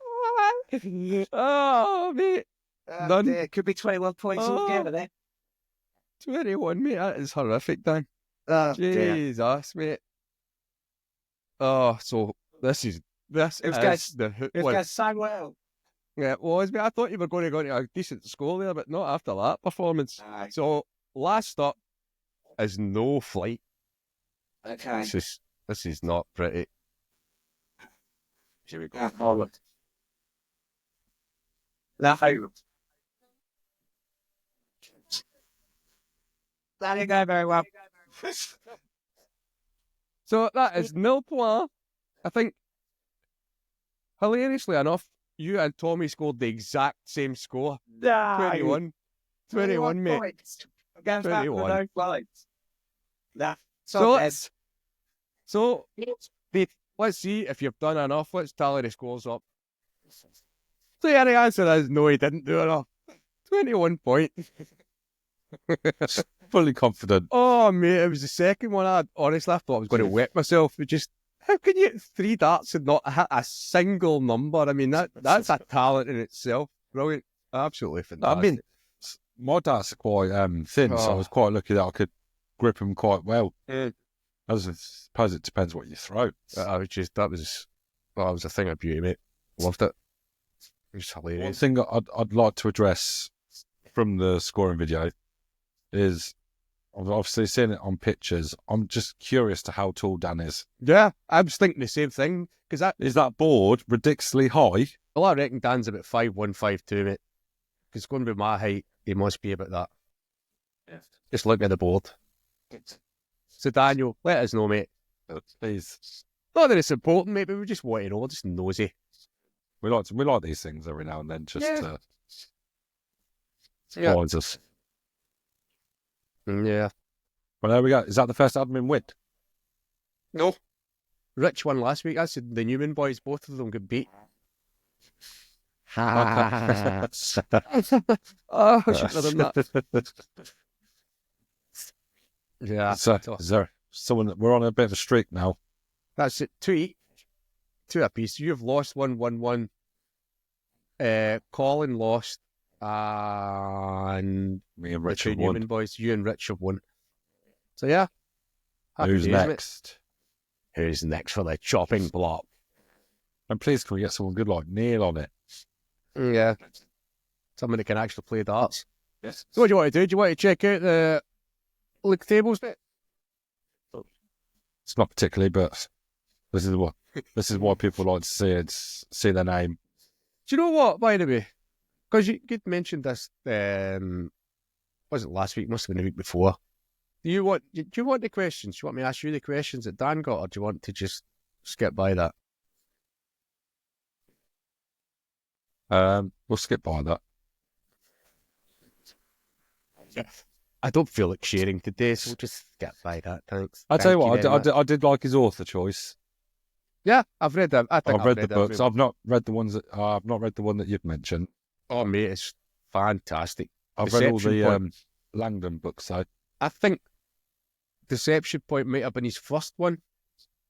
[SPEAKER 1] Oh, mate. None.
[SPEAKER 3] Dear. Could be 21 points
[SPEAKER 1] Oh.
[SPEAKER 3] altogether there.
[SPEAKER 1] 21, mate. That is horrific, Dan.
[SPEAKER 3] Oh, dear.
[SPEAKER 1] Jesus, mate. Oh, so this is
[SPEAKER 3] It was
[SPEAKER 1] the hook
[SPEAKER 3] It
[SPEAKER 1] one.
[SPEAKER 3] goes so well.
[SPEAKER 1] Yeah, it was, mate. I thought you were going to go into a decent score there, but not after that performance.
[SPEAKER 3] No.
[SPEAKER 1] So last up is no flight.
[SPEAKER 3] Okay.
[SPEAKER 1] This is not pretty. Here we go.
[SPEAKER 3] Forward. No. That didn't go very well.
[SPEAKER 1] So that is nil point. I think, hilariously enough, you and Tommy scored the exact same score.
[SPEAKER 3] No.
[SPEAKER 1] 21. 21, mate.
[SPEAKER 3] Points. Goes back with
[SPEAKER 1] 21.
[SPEAKER 3] no flights. Nah.
[SPEAKER 1] So let's see if you've done enough. Let's tally the scores up. So yeah, the answer is no, he didn't do enough. 21 points.
[SPEAKER 2] Fully confident.
[SPEAKER 1] Oh, mate, it was the second one. I honestly thought I was going to wet myself. It just, how can you hit 3 darts and not hit a single number? I mean, that's a talent in itself. Brilliant. Absolutely fantastic.
[SPEAKER 2] I mean, my darts are quite thin, so I was quite lucky that I could grip them quite well.
[SPEAKER 1] Yeah.
[SPEAKER 2] I suppose it depends what you throw.
[SPEAKER 1] That was a thing of beauty, mate. Loved it. It was hilarious.
[SPEAKER 2] One thing I'd like to address from the scoring video is, I've obviously seen it on pictures. I'm just curious to how tall Dan is.
[SPEAKER 1] Yeah, I was thinking the same thing. Because
[SPEAKER 2] Is that board ridiculously high?
[SPEAKER 1] well, I reckon Dan's about 5'1", 5'2", mate. Because going to be my height, he must be about that. Just look at the board. So, Daniel, let us know, mate.
[SPEAKER 2] Please.
[SPEAKER 1] Not that it's important, mate, but we just want to know. We're just nosy.
[SPEAKER 2] We like these things every now and then, just to surprise us.
[SPEAKER 1] Yeah.
[SPEAKER 2] Well, there we go. Is that the first admin win?
[SPEAKER 1] No. Rich won last week. That's the Newman boys. Both of them got beat. Oh, I shouldn't have done that. Yeah.
[SPEAKER 2] So, is there someone? We're on a bit of a streak now.
[SPEAKER 1] That's it. Two apiece. You've lost 1-1-1. Colin lost. And
[SPEAKER 2] Me and
[SPEAKER 1] the
[SPEAKER 2] Rich
[SPEAKER 1] two
[SPEAKER 2] have
[SPEAKER 1] Newman
[SPEAKER 2] won.
[SPEAKER 1] boys, you and Rich have won. So yeah. Happy
[SPEAKER 2] Who's
[SPEAKER 1] days, mate.
[SPEAKER 2] next?
[SPEAKER 1] Who's next for the chopping block?
[SPEAKER 2] And please, can we get someone good like Neil on it?
[SPEAKER 1] Yeah. Someone that can actually play darts.
[SPEAKER 2] Yes.
[SPEAKER 1] So what do you want to do? Do you want to check out the league tables, mate?
[SPEAKER 2] It's not particularly, but this is why people like to see their name.
[SPEAKER 1] Do you know what, by the way? Because you mentioned this, was it last week? Must have been the week before. Do you want the questions? Do you want me to ask you the questions that Dan got, or do you want to just skip by that?
[SPEAKER 2] We'll skip by that.
[SPEAKER 1] I don't feel like sharing today, so we'll just skip by that. Thanks.
[SPEAKER 2] I tell you what,
[SPEAKER 1] very much.
[SPEAKER 2] I did like his author choice.
[SPEAKER 1] Yeah, I've read them. I think
[SPEAKER 2] I've read the books.
[SPEAKER 1] every-
[SPEAKER 2] I've not read the ones that I've not read the one that you've mentioned.
[SPEAKER 1] Oh, mate, it's fantastic.
[SPEAKER 2] I've read all
[SPEAKER 1] Deception
[SPEAKER 2] the
[SPEAKER 1] Point.
[SPEAKER 2] Langdon books. So
[SPEAKER 1] I think Deception Point might have been his first one.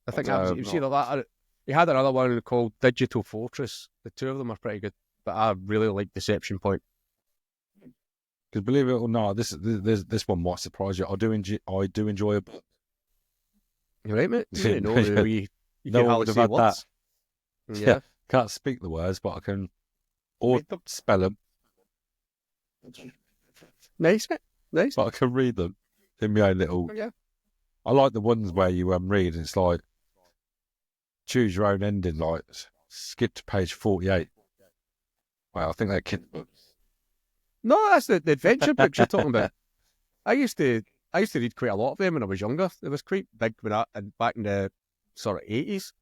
[SPEAKER 1] I think that was, you see that. He had another one called Digital Fortress. The two of them are pretty good, but I really like Deception Point.
[SPEAKER 2] because believe it or not, this one might surprise you. I do enjoy a book.
[SPEAKER 1] You right, mate? You really know
[SPEAKER 2] Yeah.
[SPEAKER 1] the way you
[SPEAKER 2] No
[SPEAKER 1] can
[SPEAKER 2] one
[SPEAKER 1] hardly
[SPEAKER 2] would have
[SPEAKER 1] say
[SPEAKER 2] had
[SPEAKER 1] words. Yeah.
[SPEAKER 2] Can't speak the words, but I can or
[SPEAKER 1] Read them.
[SPEAKER 2] spell them,
[SPEAKER 1] Nice, mate. Nice.
[SPEAKER 2] but I can read them in my own little.
[SPEAKER 1] Yeah.
[SPEAKER 2] I like the ones where you read and it's like choose your own ending. Like skip to page 48. Well, I think they're kid books.
[SPEAKER 1] No, that's the adventure books you're talking about. I used to read quite a lot of them when I was younger. It was quite big and back in the sort of 80s.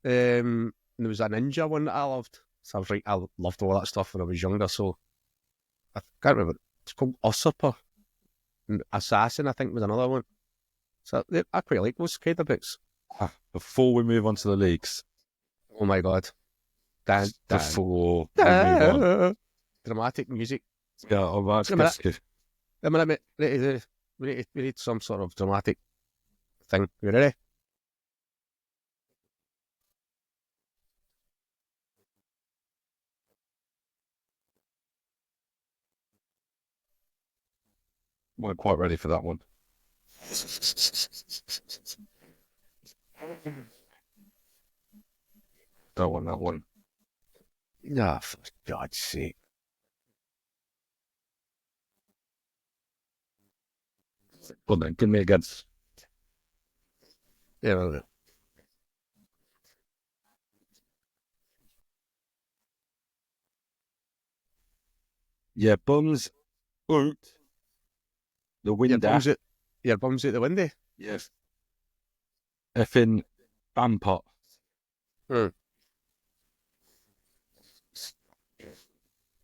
[SPEAKER 1] And there was a ninja one that I loved. So I loved all that stuff when I was younger. So I can't remember. It's called Usurper. And Assassin, I think, was another one. So I quite like those kind of books.
[SPEAKER 2] Before we move on to the leagues,
[SPEAKER 1] Oh my God. Dan.
[SPEAKER 2] before we move on,
[SPEAKER 1] Dramatic music.
[SPEAKER 2] yeah, that's
[SPEAKER 1] Wait a minute.
[SPEAKER 2] good.
[SPEAKER 1] I mean, we need some sort of dramatic thing. You ready?
[SPEAKER 2] We're quite ready for that one. Don't want that one.
[SPEAKER 1] No, for God's sake.
[SPEAKER 2] Well then, give me again.
[SPEAKER 1] Yeah, well,
[SPEAKER 2] Yeah, bums out the
[SPEAKER 1] your
[SPEAKER 2] window.
[SPEAKER 1] bum's out the window.
[SPEAKER 2] Yes. Effing Banter.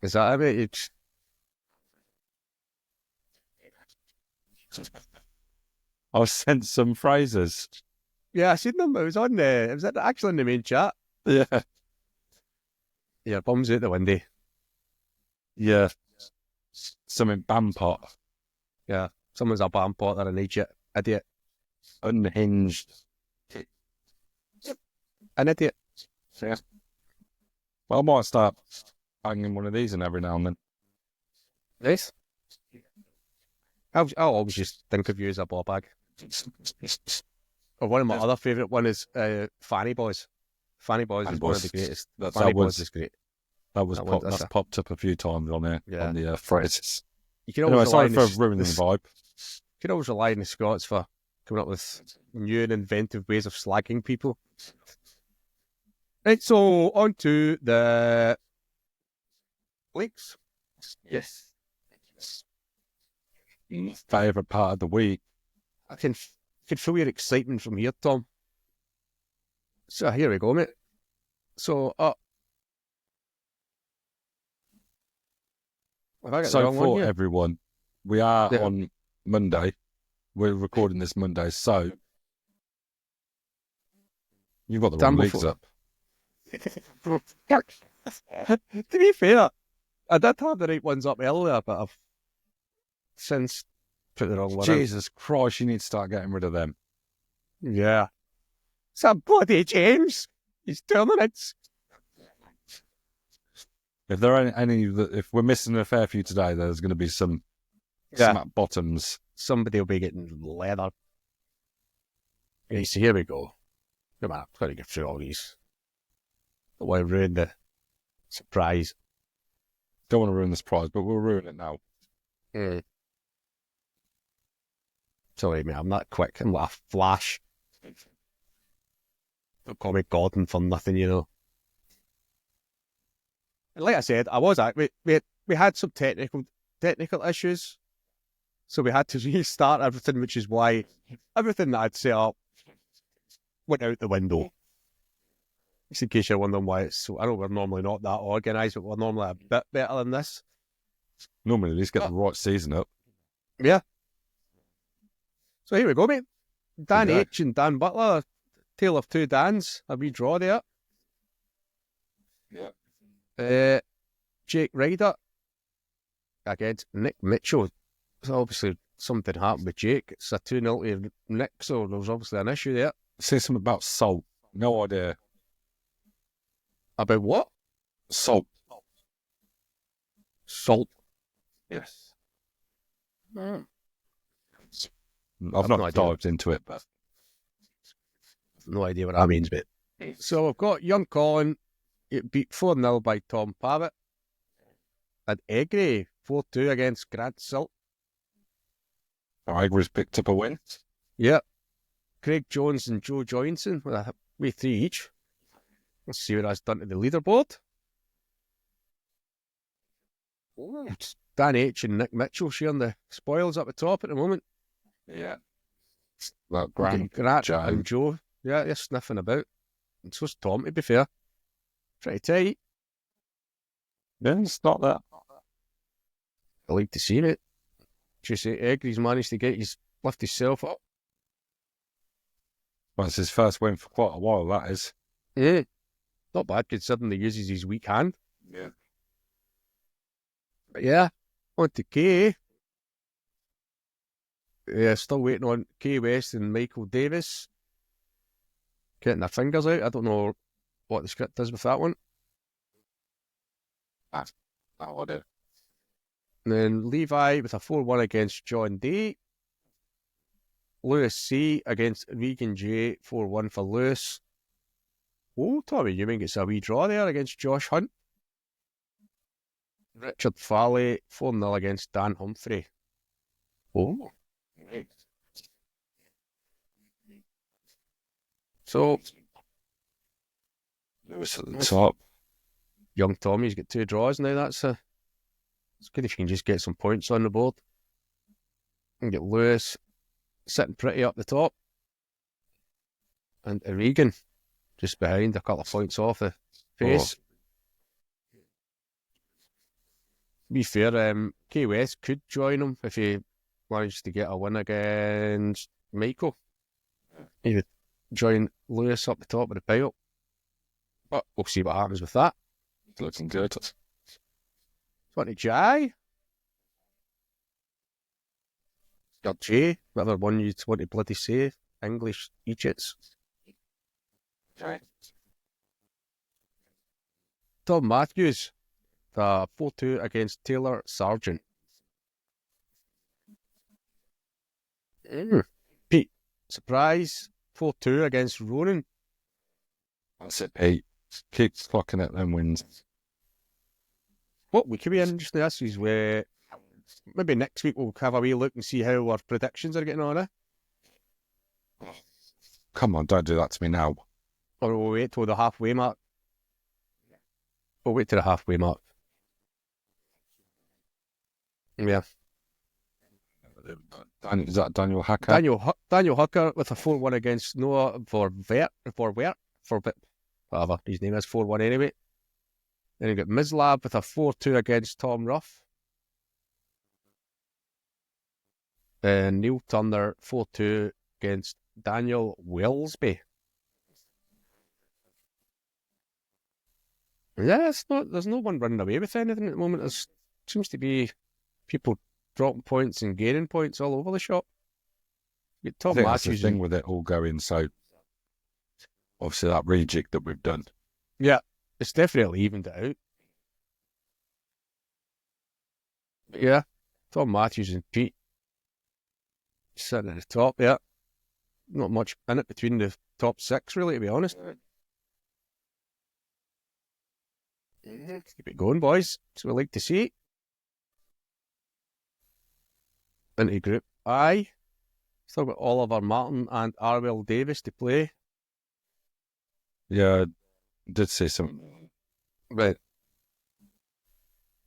[SPEAKER 1] Is that it, mate? It's,
[SPEAKER 2] I sent some phrases.
[SPEAKER 1] yeah, I seen them. It was on the. It was actually in the main chat.
[SPEAKER 2] Yeah.
[SPEAKER 1] Your bum's out the window.
[SPEAKER 2] Yeah. Something Banter.
[SPEAKER 1] Yeah, someone's a bam potter, an idiot.
[SPEAKER 2] Unhinged.
[SPEAKER 1] An idiot.
[SPEAKER 2] Yeah. Well, I might start banging one of these in every now and then.
[SPEAKER 1] Nice. I'll always just think of you as a ball bag. Or one of my other favourite one is Fanny Boys. Fanny Boys
[SPEAKER 2] Fanny
[SPEAKER 1] is one of
[SPEAKER 2] Boys.
[SPEAKER 1] the greatest.
[SPEAKER 2] That
[SPEAKER 1] Fanny
[SPEAKER 2] was-
[SPEAKER 1] Boys is great.
[SPEAKER 2] That's popped up a few times on there,
[SPEAKER 1] Yeah.
[SPEAKER 2] on the phrases.
[SPEAKER 1] You can
[SPEAKER 2] Anyway,
[SPEAKER 1] always rely
[SPEAKER 2] sorry
[SPEAKER 1] on
[SPEAKER 2] for ruining the vibe.
[SPEAKER 1] You can always rely on the Scots for coming up with new and inventive ways of slagging people. Right, so on to the leaks.
[SPEAKER 2] Yes. favourite part of the week.
[SPEAKER 1] I can feel your excitement from here, Tom. So here we go, mate. So, have I got the
[SPEAKER 2] So
[SPEAKER 1] wrong one
[SPEAKER 2] for
[SPEAKER 1] here?
[SPEAKER 2] everyone, we are
[SPEAKER 1] Yeah.
[SPEAKER 2] on Monday. We're recording this Monday, so you've got the wrong
[SPEAKER 1] Damn
[SPEAKER 2] leagues
[SPEAKER 1] before-
[SPEAKER 2] up.
[SPEAKER 1] To be fair, I did have the right ones up earlier, but I've since put the wrong one in.
[SPEAKER 2] Jesus Christ, you need to start getting rid of them.
[SPEAKER 1] Yeah. Some bloody James. He's tournaments.
[SPEAKER 2] If there are any, if we're missing a fair few today, there's going to be some
[SPEAKER 1] Yeah.
[SPEAKER 2] smack bottoms.
[SPEAKER 1] Somebody will be getting leather. Okay, so here we go. Come on, I've got to get through all these. Don't want to ruin the surprise.
[SPEAKER 2] Don't want to ruin this prize, but we'll ruin it now.
[SPEAKER 1] Sorry, mate, I'm not quick. I'm like a flash. Don't call me Gordon for nothing, you know. And like I said, we had some technical issues, so we had to restart everything, which is why everything that I'd set up went out the window. Just in case you're wondering why it's so. I know we're normally not that organised, but we're normally a bit better than this.
[SPEAKER 2] Normally, at least get the right season up.
[SPEAKER 1] Yeah. So here we go, mate. Dan
[SPEAKER 2] Okay.
[SPEAKER 1] H and Dan Butler, tale of two Dans. A wee draw there.
[SPEAKER 2] Yeah.
[SPEAKER 1] Jake Ryder against Nick Mitchell. So obviously something happened with Jake. It's a 2-0 to Nick, so there was obviously an issue there.
[SPEAKER 2] Say something about salt. No idea.
[SPEAKER 1] About what?
[SPEAKER 2] Salt.
[SPEAKER 1] Salt.
[SPEAKER 2] Yes.
[SPEAKER 1] Mm.
[SPEAKER 2] I've
[SPEAKER 1] no
[SPEAKER 2] not
[SPEAKER 1] idea.
[SPEAKER 2] dived into it, but
[SPEAKER 1] No idea what that means, mate. So we've got Young Colin. It beat 4-0 by Tom Pavitt. And Egri 4-2 against Grant Silt.
[SPEAKER 2] Tigers picked up a win.
[SPEAKER 1] Yep. Craig Jones and Joe Johnson with a wee 3 each. Let's see what that's done to the leaderboard. It's Dan H and Nick Mitchell sharing the spoils up the top at the moment.
[SPEAKER 2] Yeah. That grand.
[SPEAKER 1] Grant
[SPEAKER 2] Joe.
[SPEAKER 1] and Joe. Yeah, they're sniffing about. And so's Tom, to be fair. Pretty tight.
[SPEAKER 2] Yeah, it's not that.
[SPEAKER 1] I like to see it. Just say Egri's managed to lift himself up.
[SPEAKER 2] Well, it's his first win for quite a while, that is.
[SPEAKER 1] Yeah. Not bad considering he uses his weak hand.
[SPEAKER 2] Yeah.
[SPEAKER 1] But yeah, on to Kay. Yeah, still waiting on Kay West and Michael Davis. Getting their fingers out. I don't know what the script is with that one.
[SPEAKER 2] That would it.
[SPEAKER 1] And then Levi with a 4-1 against John Day. Lewis C against Regan J, 4-1 for Lewis. Oh, Tommy Ewing gets a wee draw there against Josh Hunt. Richard Farley, 4-0 against Dan Humphrey. Oh. So,
[SPEAKER 2] Lewis at the top.
[SPEAKER 1] young Tommy's got 2 draws now. It's good if you can just get some points on the board. And get Lewis sitting pretty up the top. And Regan just behind, a couple of points off the face. To be fair, Kay West could join him if he managed to get a win against Michael. He would join Lewis up the top of the pile. But we'll see what happens with that.
[SPEAKER 2] It's looking good.
[SPEAKER 1] 20 Jai. Got J, whatever one you want to bloody say. English Egypts. Tom Matthews, the 4-2 against Taylor Sargent. Pete, surprise, 4-2 against Ronan.
[SPEAKER 2] That's it, Pete. Keep clocking it, then wins.
[SPEAKER 1] What we could be interesting this is where maybe next week we'll have a wee look and see how our predictions are getting on, eh?
[SPEAKER 2] Come on, don't do that to me now.
[SPEAKER 1] Or we'll wait till the halfway mark. We'll wait till the halfway mark. Yeah.
[SPEAKER 2] Is that Daniel Hacker?
[SPEAKER 1] Daniel Hucker with a 4-1 against Noah whatever his name is, 4-1 anyway. Then you got Mislab with a 4-2 against Tom Ruff. And Neil Turner 4-2 against Daniel Wellesby. Yeah, there's no one running away with anything at the moment. There seems to be people dropping points and gaining points all over the shop. You get Tom
[SPEAKER 2] I think that's the
[SPEAKER 1] Matthews
[SPEAKER 2] thing with it all going. So obviously that rejig that we've done.
[SPEAKER 1] Yeah, it's definitely evened it out. But yeah, Tom Matthews and Pete sitting at the top, yeah. Not much in it between the top 6, really, to be honest. Keep it going, boys. That's what we like to see. Into Group I. Still got Oliver Martin and Arwell Davis to play.
[SPEAKER 2] Yeah, I did say something.
[SPEAKER 1] Right.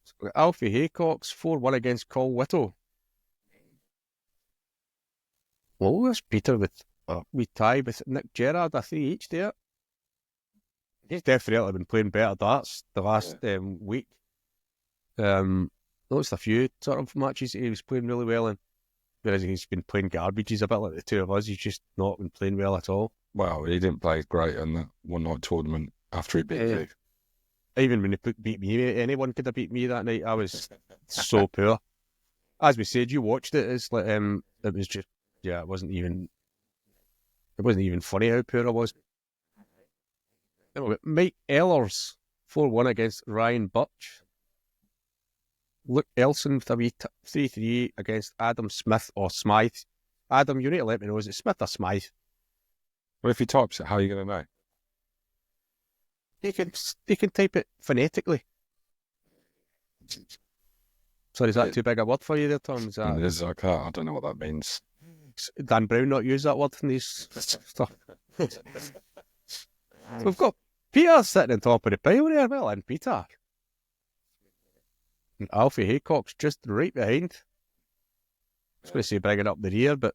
[SPEAKER 1] So we've got Alfie Haycox, 4-1 against Col Whittle. Well, there's Peter with a wee tie with Nick Gerrard, a 3 each there. He's definitely been playing better darts the last week. Noticed a few sort of matches he was playing really well in, whereas he's been playing garbage. He's a bit like the two of us. He's just not been playing well at all.
[SPEAKER 2] Well, he didn't play great in that one night tournament after he beat you.
[SPEAKER 1] Even when he beat me, anyone could have beat me that night. I was so poor. As we said, you watched it. It's like it was just it wasn't even funny how poor I was. Anyway, Mike Ellers 4-1 against Ryan Birch. Luke Elson with a wee 3-3 against Adam Smith or Smythe. Adam, you need to let me know, is it Smith or Smythe?
[SPEAKER 2] Well, if he types it, how are you going to know?
[SPEAKER 1] You can type it phonetically. Sorry, is that too big a word for you there, Tom? Is that...
[SPEAKER 2] It is like that. I don't know what that means.
[SPEAKER 1] Dan Brown not use that word in these stuff. So we've got Peter sitting on top of the pile there, well, and Peter. And Alfie Haycock's just right behind. I was going to say bringing up the rear, but...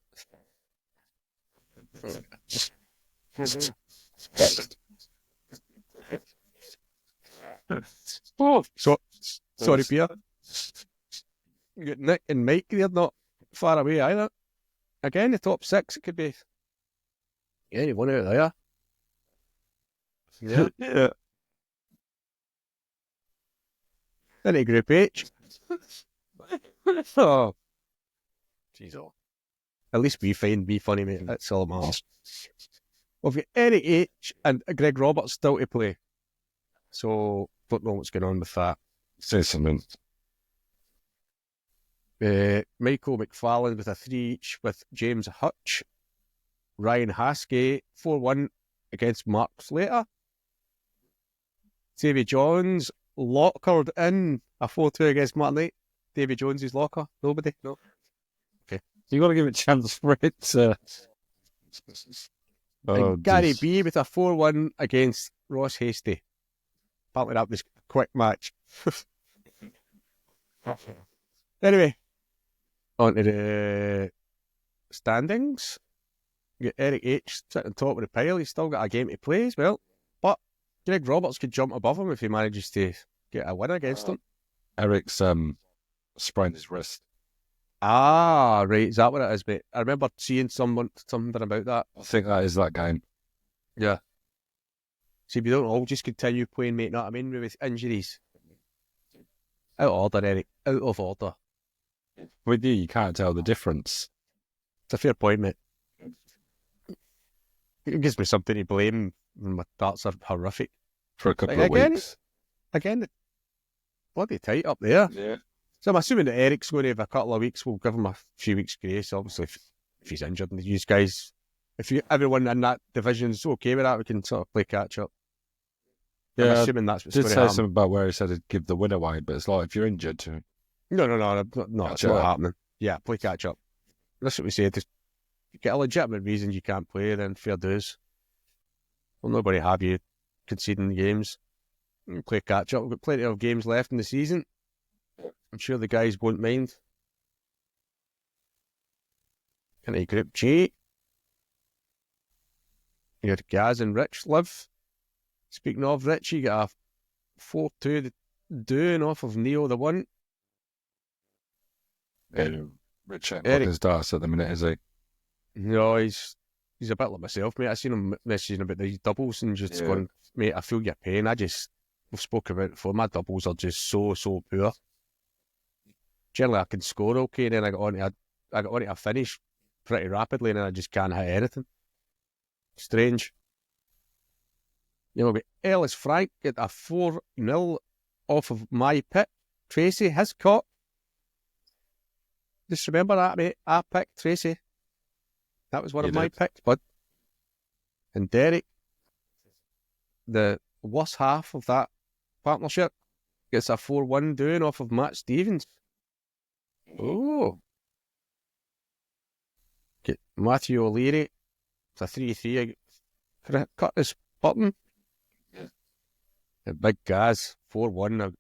[SPEAKER 1] Oh, sorry, Peter. You got Nick and Mike, they're not far away either. Again, the top 6, it could be anyone out there. Yeah. Into Group H. Oh. Jeez, oh. At least we find me funny, mate. That's all that matters. We've got Eric H and Greg Roberts still to play. So, don't know what's going on with that.
[SPEAKER 2] Say something.
[SPEAKER 1] Michael McFarlane with a 3 each with James Hutch. Ryan Haskey 4-1 against Mark Slater. Davy Jones lockered in a 4-2 against Martin Knight. Davy Jones's locker. Nobody? No. Okay.
[SPEAKER 2] You got to give it a chance for it to...
[SPEAKER 1] And Gary B with a 4-1 against Ross Hasty. Apparently that was a quick match. Anyway, on to the standings. You get Eric H sitting on top of the pile. He's still got a game to play as well. But Greg Roberts could jump above him if he manages to get a win against him.
[SPEAKER 2] Eric's sprained his wrist.
[SPEAKER 1] Ah, right. Is that what it is, mate? I remember seeing something about that.
[SPEAKER 2] I think that is that game.
[SPEAKER 1] Yeah. See, we don't all just continue playing, mate, know what I mean, with injuries. Out of order, Eric. Out of order.
[SPEAKER 2] With you can't tell the difference.
[SPEAKER 1] It's a fair point, mate. It gives me something to blame when my darts are horrific.
[SPEAKER 2] For a couple of weeks.
[SPEAKER 1] Again, bloody tight up there.
[SPEAKER 2] Yeah.
[SPEAKER 1] So I'm assuming that Eric's going to have a couple of weeks. We'll give him a few weeks' grace, obviously, if he's injured. And you guys, everyone in that division's okay with that, we can sort of play catch-up.
[SPEAKER 2] Yeah,
[SPEAKER 1] I'm assuming that's what's
[SPEAKER 2] did
[SPEAKER 1] going to
[SPEAKER 2] say
[SPEAKER 1] happen.
[SPEAKER 2] something about where he said he'd give the win away, but it's like if you're injured too.
[SPEAKER 1] No, it's not happening. Yeah, play catch-up. That's what we say. If you get a legitimate reason you can't play, then fair dues. We'll nobody have you conceding the games. We'll play catch-up. We've got plenty of games left in the season. I'm sure the guys won't mind. Into Group G, you had Gaz and Rich live. Speaking of Rich, you got a 4-2 doing off of Neo the One.
[SPEAKER 2] Rich ain't
[SPEAKER 1] Eric.
[SPEAKER 2] his darts at the minute, is he?
[SPEAKER 1] No, he's a bit like myself, mate. I seen him messaging about these doubles and just going, mate, I feel your pain. We've spoken about it before. My doubles are just so poor. Generally, I can score okay, and then I got onto a finish pretty rapidly, and then I just can't hit anything. Strange. You know, but Ellis Frank get a 4-0 off of my pick. Tracy, his caught. Just remember that, mate. I picked Tracy. That was one of my picks, bud. And Derek, the worst half of that partnership, gets a 4-1 doing off of Matt Stevens. Oh. Get Matthew O'Leary. It's a 3-3. Could I cut this button?
[SPEAKER 2] Yeah.
[SPEAKER 1] A big Gaz, 4-1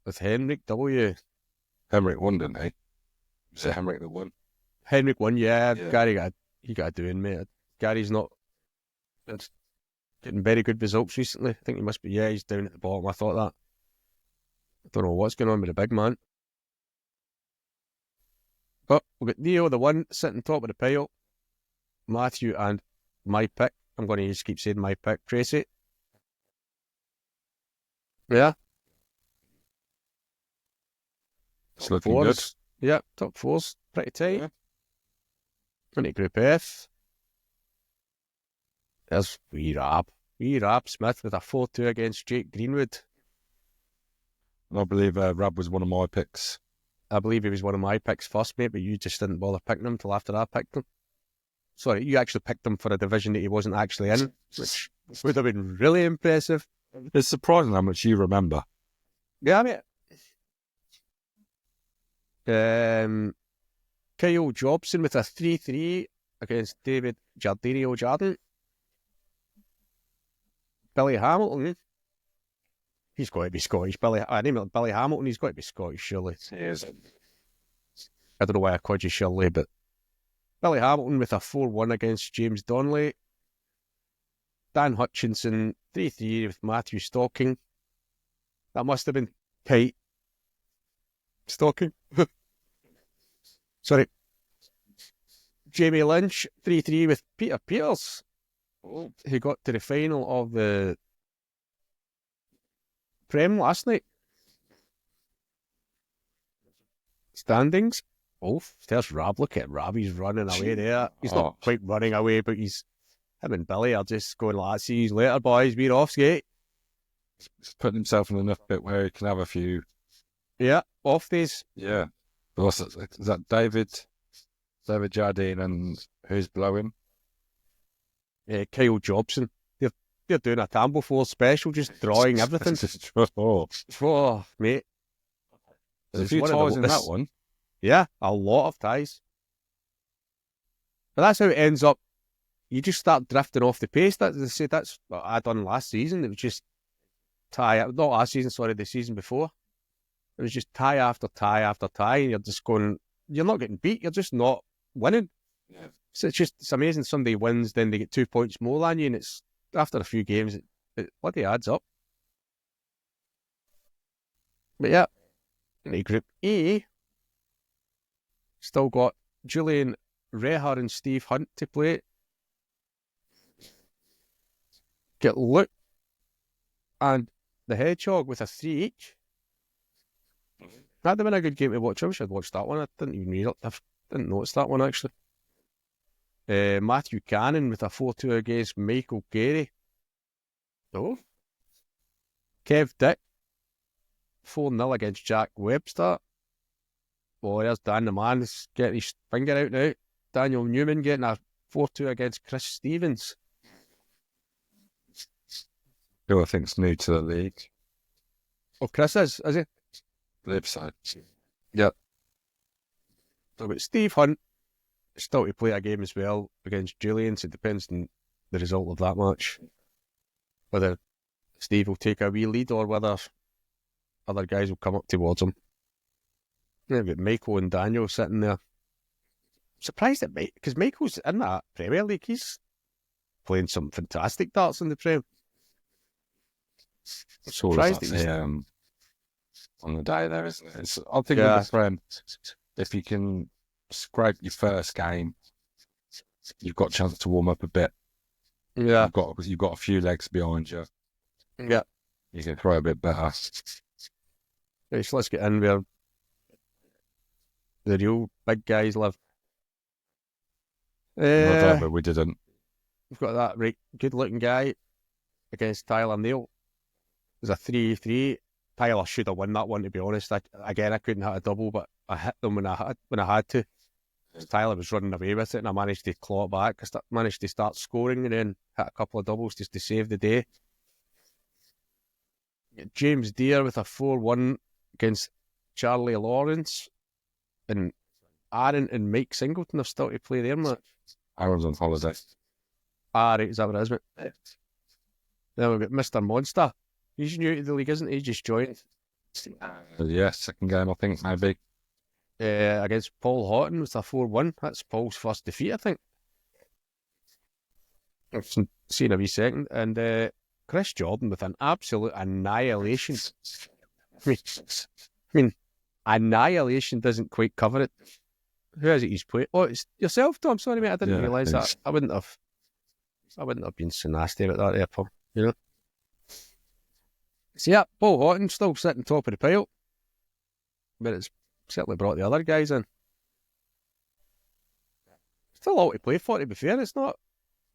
[SPEAKER 1] with Henrik W.
[SPEAKER 2] Henrik won, didn't he? Was it Henrik that won?
[SPEAKER 1] Henrik won, yeah. Gary got a doing, mate. Gary's not getting very good results recently. I think he must be, he's down at the bottom. I thought that. I don't know what's going on with the big man. But we've got Neo, the One, sitting top of the pile. Matthew and my pick. I'm going to just keep saying my pick. Tracy. Yeah.
[SPEAKER 2] It's looking good.
[SPEAKER 1] Yeah, top four's pretty tight.
[SPEAKER 2] Yeah.
[SPEAKER 1] Into Group F. There's Wee Rab Smith with a 4-2 against Jake Greenwood.
[SPEAKER 2] And I believe Rab was one of my picks.
[SPEAKER 1] I believe he was one of my picks first, mate, but you just didn't bother picking him until after I picked him. Sorry, you actually picked him for a division that he wasn't actually in, which would have been really impressive.
[SPEAKER 2] It's surprising how much you remember.
[SPEAKER 1] Yeah, mate. Kyle Jobson with a 3-3 against David Giardino Jardine. Billy Hamilton. He's got to be Scottish. I name it Billy Hamilton. He's got to be Scottish, surely.
[SPEAKER 2] He is.
[SPEAKER 1] I don't know why I called you Shirley, but Billy Hamilton with a 4-1 against James Donnelly. Dan Hutchinson, 3-3 with Matthew Stocking. That must have been tight. Stocking. Sorry. Jamie Lynch, 3-3 with Peter Peters. He got to the final of the Prem last night. Standings. Oh, there's Rab. Look at Rab. He's running away there. He's not quite running away, but him and Billy are just going like, see you later, boys. We're off skate.
[SPEAKER 2] He's putting himself in enough bit where he can have a few.
[SPEAKER 1] Yeah, off days.
[SPEAKER 2] Yeah. Is that David Jardine and who's blowing?
[SPEAKER 1] Kyle Jobson. They're doing a Tambo 4 special, just drawing everything. Oh, mate.
[SPEAKER 2] There's a few ties in that one.
[SPEAKER 1] Yeah, a lot of ties. But that's how it ends up. You just start drifting off the pace. That's what I done last season. It was just tie. Not last season, sorry, the season before. It was just tie after tie after tie, and you're just going. You're not getting beat. You're just not winning.
[SPEAKER 2] Yeah.
[SPEAKER 1] So it's amazing. Somebody wins, then they get 2 points more than you, and it's after a few games, it bloody adds up. But yeah, in Group E, still got Julian Rehar and Steve Hunt to play. Get Luke and the Hedgehog with a 3 each. That'd have been a good game to watch. I wish I'd watched that one. I didn't even read it. I didn't notice that one, actually. Matthew Cannon with a 4-2 against Michael Carey. Oh. Kev Dick, 4-0 against Jack Webster. Oh, there's Dan the man. He's getting his finger out now. Daniel Newman getting a 4-2 against Chris Stevens.
[SPEAKER 2] Who I think's new to the league.
[SPEAKER 1] Oh, Chris is he?
[SPEAKER 2] Live side.
[SPEAKER 1] Yep. So but Steve Hunt still to play a game as well against Julian, so it depends on the result of that match. Whether Steve will take a wee lead or whether other guys will come up towards him. Yeah, we've got Michael and Daniel sitting there. surprised at Mike, because Michael's in that Premier League. He's playing some fantastic darts in the Prem.
[SPEAKER 2] Sure,
[SPEAKER 1] Surprised
[SPEAKER 2] that's
[SPEAKER 1] that he's-
[SPEAKER 2] on the day there, isn't it? I think with the Prem, if you can scrape your first game, you've got a chance to warm up a bit.
[SPEAKER 1] Yeah.
[SPEAKER 2] You've got a few legs behind you.
[SPEAKER 1] Yeah.
[SPEAKER 2] You can throw a bit better.
[SPEAKER 1] Right, so let's get in where the real big guys live.
[SPEAKER 2] But we didn't.
[SPEAKER 1] We've got that right good-looking guy against Tyler Neal. It was a 3-3. Tyler should have won that one, to be honest. I couldn't hit a double, but I hit them when I had to. Tyler was running away with it, and I managed to claw it back. I managed to start scoring and then hit a couple of doubles just to save the day. James Deere with a 4-1 against Charlie Lawrence, and Aaron and Mike Singleton have still to play their match.
[SPEAKER 2] Aaron's on holiday.
[SPEAKER 1] Right, is that what it is, mate? Then we've got Mr. Monster. He's new to the league, isn't he? He just joined.
[SPEAKER 2] Yeah, second game, I think, maybe.
[SPEAKER 1] Against Paul Houghton with a 4-1. That's Paul's first defeat, I think. I've seen a wee second. And Chris Jordan with an absolute annihilation. I mean, annihilation doesn't quite cover it. Who is it he's played? Oh, it's yourself, Tom. Sorry, mate. I didn't realise that. I wouldn't have been so nasty about that there, Paul. You know? So yeah, Paul Houghton still sitting top of the pile. But it's certainly brought the other guys in. Still all to play for, to be fair. It's not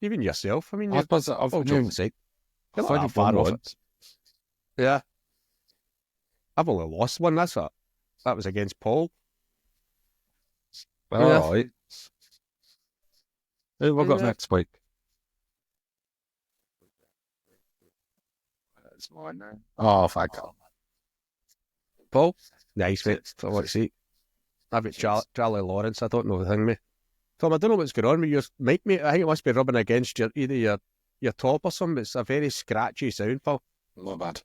[SPEAKER 1] even yourself. I mean,
[SPEAKER 2] I've
[SPEAKER 1] joking aside, you're not that far off it. Yeah. I've only lost one, that's it. That was against Paul.
[SPEAKER 2] All right. Who have I got next week? It's mine now. Oh, thank God.
[SPEAKER 1] Paul? Nice, mate. I want to see. I've got Charlie Lawrence. I don't know the thing, mate. Tom, I don't know what's going on with your mic, mate. I think it must be rubbing against either your top or something. It's a very scratchy sound, Paul.
[SPEAKER 2] Not bad.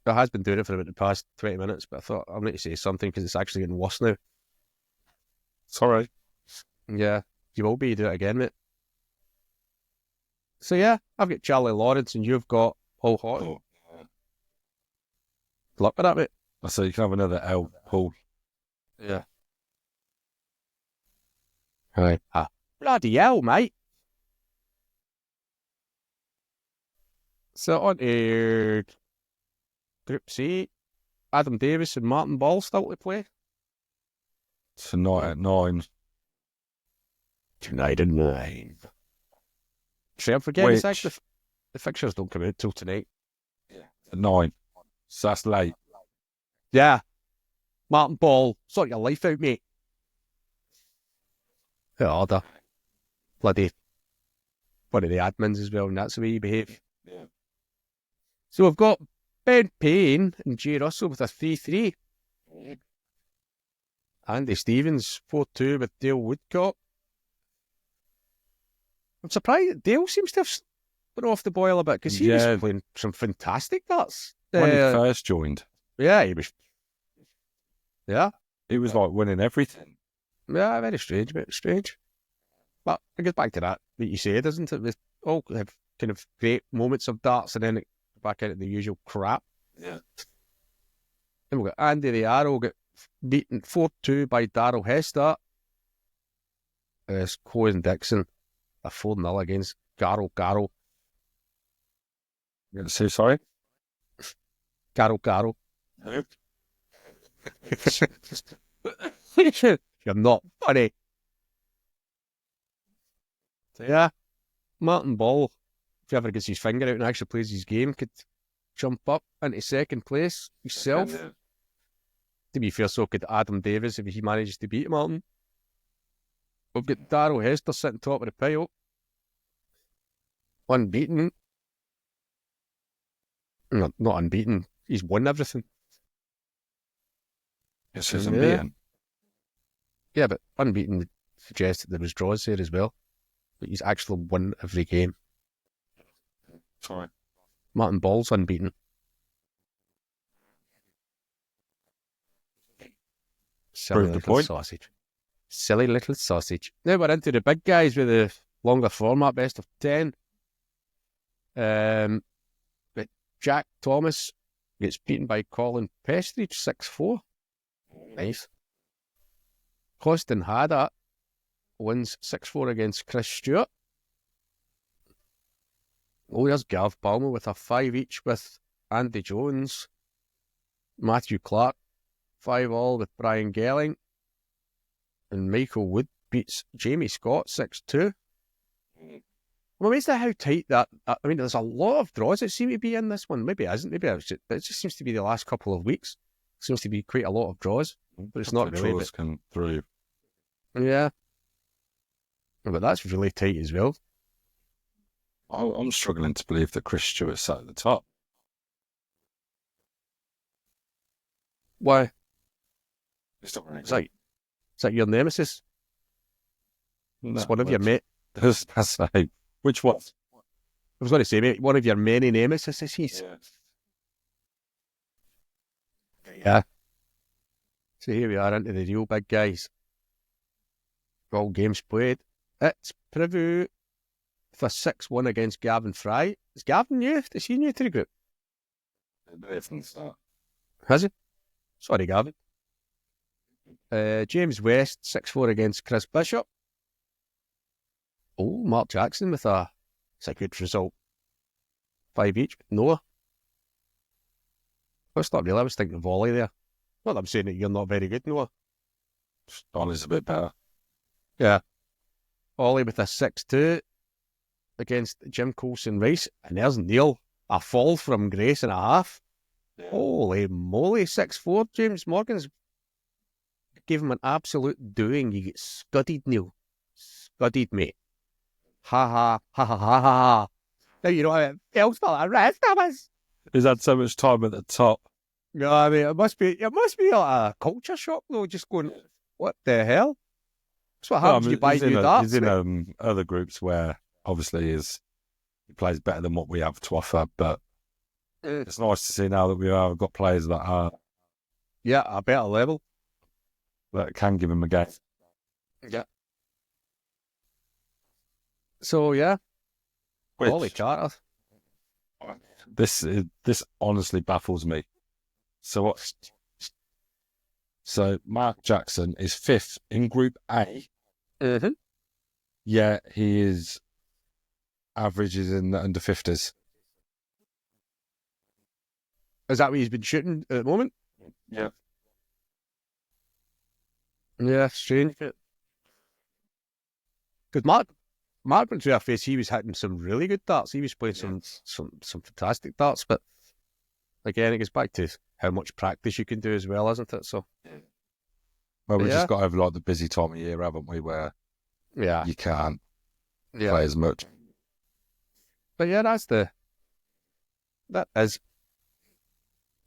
[SPEAKER 1] It has been doing it for about the past 20 minutes, but I thought I'll need to say something because it's actually getting worse now.
[SPEAKER 2] Sorry.
[SPEAKER 1] Yeah, you will be. Do it again, mate. So yeah, I've got Charlie Lawrence and you've got Paul Houghton.
[SPEAKER 2] Oh.
[SPEAKER 1] Good luck with that, mate.
[SPEAKER 2] So you can have another L, Paul.
[SPEAKER 1] Yeah. Right. Bloody hell, mate. So on to Group C, Adam Davis and Martin Ball still to play.
[SPEAKER 2] Tonight at 9.
[SPEAKER 1] Tonight at 9. So I'm forgetting the fixtures don't come out till tonight.
[SPEAKER 2] At 9. So that's late.
[SPEAKER 1] Yeah. Martin Ball, sort your life out, mate. Order. Bloody one of the admins as well, and that's the way you behave.
[SPEAKER 2] Yeah.
[SPEAKER 1] So we've got Ben Payne and Jay Russell with a 3-3. Andy Stevens 4-2 with Dale Woodcock. I'm surprised that Dale seems to have been off the boil a bit because he was playing some fantastic darts.
[SPEAKER 2] When he first joined.
[SPEAKER 1] Yeah, he was. Yeah.
[SPEAKER 2] He was like winning everything.
[SPEAKER 1] Yeah, very strange, bit strange. But it goes back to that you said, doesn't it? We all have kind of great moments of darts and then it back into the usual crap.
[SPEAKER 2] Yeah.
[SPEAKER 1] Then we've got Andy the Arrow get beaten 4-2 by Darryl Hester. Cohen Dixon a 4-0 against Garo.
[SPEAKER 2] You're going to say sorry?
[SPEAKER 1] Garo.
[SPEAKER 2] Who?
[SPEAKER 1] You're not funny. So yeah, Martin Ball, if he ever gets his finger out and actually plays his game, could jump up into second place himself.
[SPEAKER 2] Yeah.
[SPEAKER 1] To be fair, so could Adam Davis if he manages to beat Martin. We've got Darryl Hester sitting top of the pile. Unbeaten. No, not unbeaten. He's won everything.
[SPEAKER 2] It says unbeaten.
[SPEAKER 1] Yeah, but unbeaten would suggest that there was draws there as well. But he's actually won every game.
[SPEAKER 2] Sorry.
[SPEAKER 1] Martin Ball's unbeaten.
[SPEAKER 2] Prove the point.
[SPEAKER 1] Sausage. Silly little sausage. Now we're into the big guys with the longer format, best of 10. But Jack Thomas gets beaten by Colin Pestridge, 6-4. Nice. Austin Hadda wins 6-4 against Chris Stewart. Oh, there's Gav Palmer with a 5 each with Andy Jones. Matthew Clark, 5-all with Brian Gelling. And Michael Wood beats Jamie Scott 6-2. I'm amazed at how tight that. I mean, there's a lot of draws that seem to be in this one. Maybe it isn't. Maybe it just seems to be the last couple of weeks. Seems to be quite a lot of draws, but it's not really.
[SPEAKER 2] Draws come through.
[SPEAKER 1] Yeah, but that's really tight as well.
[SPEAKER 2] I'm struggling to believe that Chris Stewart's sat at the top.
[SPEAKER 1] Why?
[SPEAKER 2] It's not very
[SPEAKER 1] Is that your nemesis? It's one of your mate.
[SPEAKER 2] That's like, which one?
[SPEAKER 1] I was going to say, mate, one of your many nemesis is he's. Yeah. So here we are into the real big guys. All games played. It's Preview for 6-1 against Gavin Fry. Is Gavin new? Is he new to the group? Has he? Sorry, Gavin. James West, 6-4 against Chris Bishop. Oh, Mark Jackson with it's a good result. 5 each. Noah. That's not really. I was thinking volley there. Not that I'm saying that you're not very good, Noah.
[SPEAKER 2] Ollie's a bit better.
[SPEAKER 1] Yeah. Ollie with a 6-2 against Jim Coulson Rice. And there's Neil. A fall from Grace and a half. Yeah. Holy moly. 6-4. James Morgan's gave him an absolute doing. You get scudded, Neil. Scudded, mate. Ha ha ha ha ha ha. Now you know how it feels for the rest of us.
[SPEAKER 2] He's had so much time at the top.
[SPEAKER 1] Yeah, I mean, it must be like a culture shock though. Just going, what the hell? That's what happens when you buy new darts.
[SPEAKER 2] He's in other groups where obviously he plays better than what we have to offer, but it's nice to see now that we have got players that are
[SPEAKER 1] a better level
[SPEAKER 2] that can give him a game.
[SPEAKER 1] Yeah. So yeah, Ollie Charter.
[SPEAKER 2] This honestly baffles me. So what? So Mark Jackson is 5th in Group A.
[SPEAKER 1] Mm-hmm.
[SPEAKER 2] Yeah, he is averages in the under 50s.
[SPEAKER 1] Is that what he's been shooting at the moment?
[SPEAKER 2] Yeah.
[SPEAKER 1] Yeah, strange. Because Mark went to our face, he was hitting some really good darts. He was playing some fantastic darts, but again, it goes back to how much practice you can do as well, isn't it? So,
[SPEAKER 2] well, we've just got over like the busy time of year, haven't we? Where you can't play as much.
[SPEAKER 1] But yeah, that is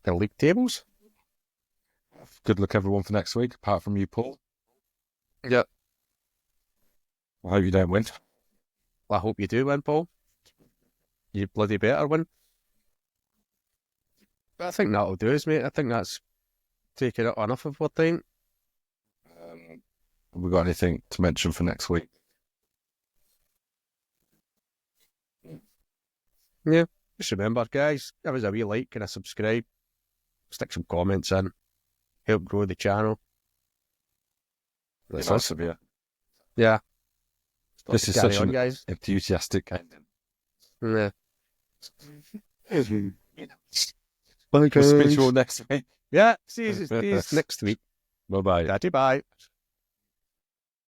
[SPEAKER 1] the league tables.
[SPEAKER 2] Good luck, everyone, for next week. Apart from you, Paul.
[SPEAKER 1] Yeah.
[SPEAKER 2] I hope you don't win.
[SPEAKER 1] I hope you do win, Paul. You bloody better win. But I think that'll do us, mate. I think that's taking it enough of our time.
[SPEAKER 2] Have we got anything to mention for next week?
[SPEAKER 1] Yeah. Just remember, guys, give us a wee like and a subscribe. Stick some comments in. Help grow the channel.
[SPEAKER 2] That's nice of you.
[SPEAKER 1] Yeah.
[SPEAKER 2] This is such an enthusiastic ending.
[SPEAKER 1] Yeah.
[SPEAKER 2] We'll speak to you all next week.
[SPEAKER 1] Yeah, see you next week.
[SPEAKER 2] Bye-bye.
[SPEAKER 1] Daddy, bye.